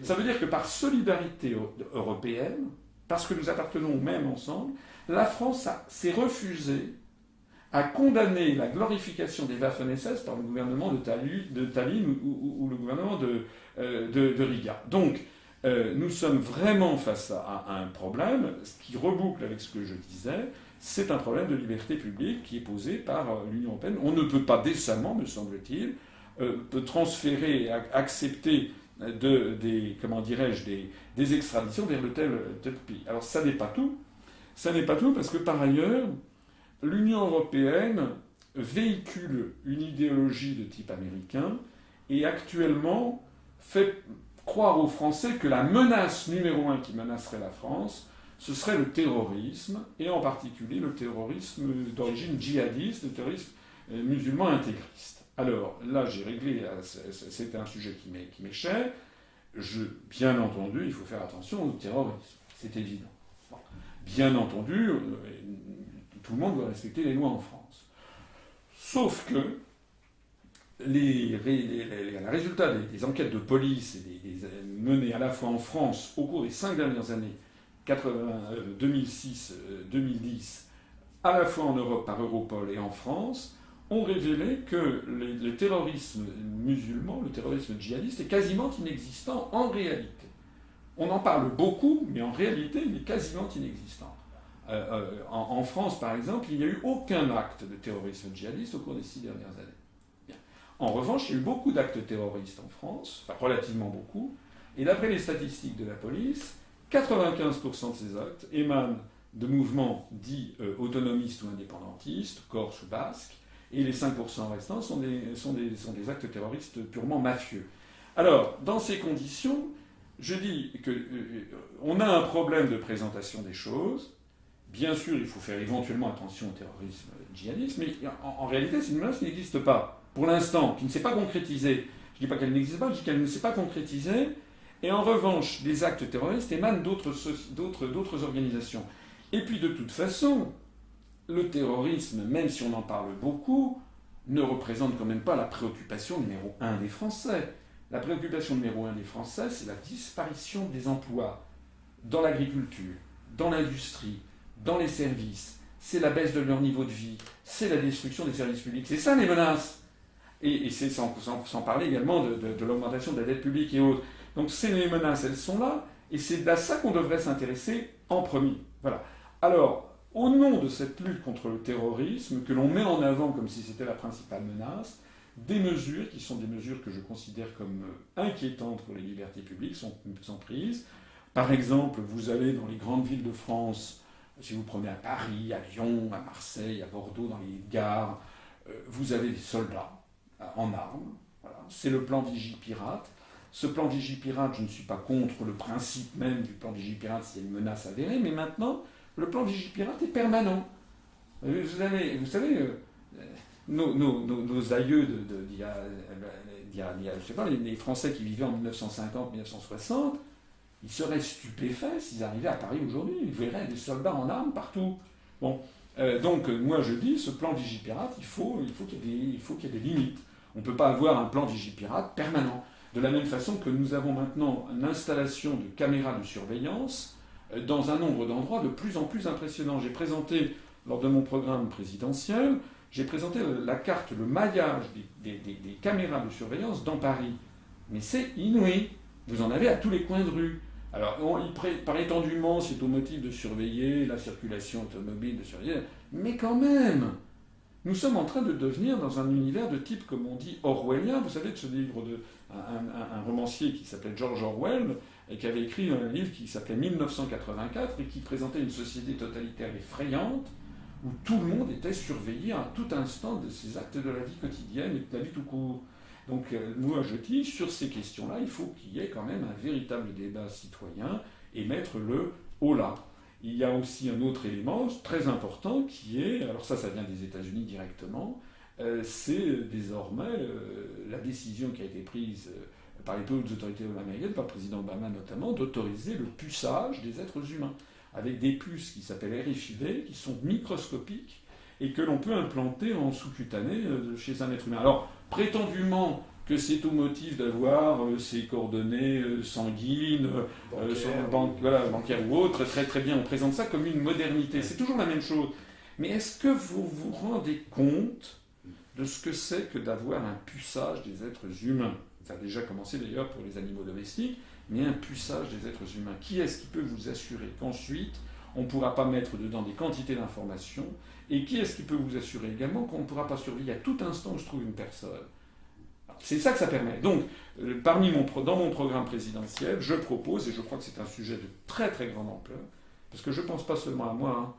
Ça veut dire que par solidarité européenne, parce que nous appartenons au même ensemble, la France s'est refusée à condamner la glorification des Waffen-SS par le gouvernement de Tallinn ou le gouvernement de Riga. Donc, Nous sommes vraiment face à un problème, ce qui reboucle avec ce que je disais, c'est un problème de liberté publique qui est posé par l'Union européenne. On ne peut pas décemment, me semble-t-il, transférer, accepter des extraditions vers le tel pays. Alors ça n'est pas tout. Ça n'est pas tout parce que par ailleurs, l'Union européenne véhicule une idéologie de type américain et actuellement fait croire aux Français que la menace numéro 1 qui menacerait la France, ce serait le terrorisme, et en particulier le terrorisme d'origine djihadiste, le terrorisme musulman intégriste. Alors là, j'ai réglé, c'est un sujet qui m'est cher. Bien entendu, il faut faire attention au terrorisme, c'est évident. Bon. Bien entendu, tout le monde doit respecter les lois en France. Sauf que les résultats des enquêtes de police menées à la fois en France au cours des 5 dernières années, 2006-2010, à la fois en Europe par Europol et en France, ont révélé que le terrorisme musulman, le terrorisme djihadiste, est quasiment inexistant en réalité. On en parle beaucoup, mais en réalité, il est quasiment inexistant. En France, par exemple, il n'y a eu aucun acte de terrorisme djihadiste au cours des 6 dernières années. Bien. En revanche, il y a eu beaucoup d'actes terroristes en France, enfin relativement beaucoup, et d'après les statistiques de la police, 95% de ces actes émanent de mouvements dits autonomistes ou indépendantistes, corse ou basques, et les 5% restants sont des actes terroristes purement mafieux. Alors, dans ces conditions, je dis qu'on a un problème de présentation des choses. Bien sûr, il faut faire éventuellement attention au terrorisme djihadiste, mais en réalité, c'est une menace qui n'existe pas, pour l'instant, qui ne s'est pas concrétisée. Je ne dis pas qu'elle n'existe pas, je dis qu'elle ne s'est pas concrétisée. Et en revanche, les actes terroristes émanent d'autres organisations. Et puis, de toute façon, le terrorisme, même si on en parle beaucoup, ne représente quand même pas la préoccupation numéro 1 des Français. La préoccupation numéro 1 des Français, c'est la disparition des emplois dans l'agriculture, dans l'industrie, dans les services. C'est la baisse de leur niveau de vie, c'est la destruction des services publics. C'est ça les menaces. Et c'est sans parler également de l'augmentation de la dette publique et autres. Donc les menaces, elles sont là, et c'est à ça qu'on devrait s'intéresser en premier. Voilà. Alors, au nom de cette lutte contre le terrorisme, que l'on met en avant comme si c'était la principale menace, des mesures qui sont des mesures que je considère comme inquiétantes pour les libertés publiques sont prises. Par exemple, vous allez dans les grandes villes de France, si vous prenez à Paris, à Lyon, à Marseille, à Bordeaux, dans les gares, vous avez des soldats en armes. Voilà. C'est le plan Vigipirate. Ce plan Vigipirate, je ne suis pas contre le principe même du plan Vigipirate s'il y a une menace avérée, mais maintenant, le plan Vigipirate est permanent. Vous savez, nos aïeux d'il y a, je sais pas, les Français qui vivaient en 1950-1960, ils seraient stupéfaits s'ils arrivaient à Paris aujourd'hui. Ils verraient des soldats en armes partout. Bon, donc moi je dis, ce plan Vigipirate, il faut qu'il y ait des limites. On ne peut pas avoir un plan Vigipirate permanent. De la même façon que nous avons maintenant une installation de caméras de surveillance dans un nombre d'endroits de plus en plus impressionnant. J'ai présenté, lors de mon programme présidentiel, j'ai présenté la carte, le maillage des caméras de surveillance dans Paris. Mais c'est inouï. Vous en avez à tous les coins de rue. Alors, par étendument, c'est au motif de surveiller la circulation automobile, de surveiller... Mais quand même, nous sommes en train de devenir dans un univers de type, comme on dit, orwellien. Vous savez, de ce livre un romancier qui s'appelait George Orwell, et qui avait écrit un livre qui s'appelait 1984, et qui présentait une société totalitaire effrayante, où tout le monde était surveillé à tout instant de ses actes de la vie quotidienne et de la vie tout court. Donc moi je dis, sur ces questions-là, il faut qu'il y ait quand même un véritable débat citoyen et mettre le haut là. Il y a aussi un autre élément très important qui est, alors ça vient des États-Unis directement, c'est désormais la décision qui a été prise par les plus hautes autorités américaines, par le président Obama notamment, d'autoriser le puçage des êtres humains, avec des puces qui s'appellent RFID, qui sont microscopiques, et que l'on peut implanter en sous-cutané chez un être humain. Alors, prétendument que c'est au motif d'avoir ses coordonnées sanguines, bancaires ou autres, très très bien, on présente ça comme une modernité. C'est toujours la même chose. Mais est-ce que vous vous rendez compte de ce que c'est que d'avoir un puçage des êtres humains? Ça a déjà commencé d'ailleurs pour les animaux domestiques, mais un puçage des êtres humains. Qui est-ce qui peut vous assurer qu'ensuite, on ne pourra pas mettre dedans des quantités d'informations? Et qui est-ce qui peut vous assurer également qu'on ne pourra pas surveiller à tout instant où se trouve une personne? C'est ça que ça permet. Donc, dans mon programme présidentiel, je propose, et je crois que c'est un sujet de très très grande ampleur, parce que je ne pense pas seulement à moi, hein,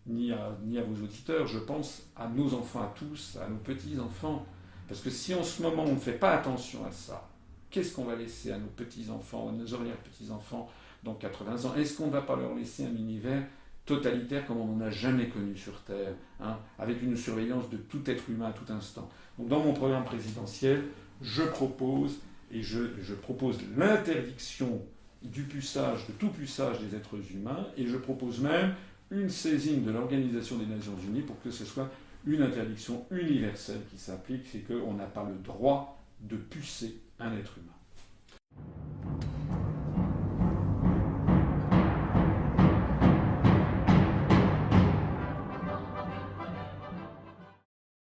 ni à vos auditeurs, je pense à nos enfants, à tous, à nos petits-enfants. Parce que si en ce moment on ne fait pas attention à ça, qu'est-ce qu'on va laisser à nos petits-enfants, à nos arrière-petits-enfants dans 80 ans? Est-ce qu'on ne va pas leur laisser un univers totalitaire comme on n'en a jamais connu sur Terre, hein, avec une surveillance de tout être humain à tout instant? Donc dans mon programme présidentiel, je propose l'interdiction du puçage, de tout puçage des êtres humains, et je propose même une saisine de l'Organisation des Nations Unies pour que ce soit une interdiction universelle qui s'applique, c'est qu'on n'a pas le droit de pucer un être humain.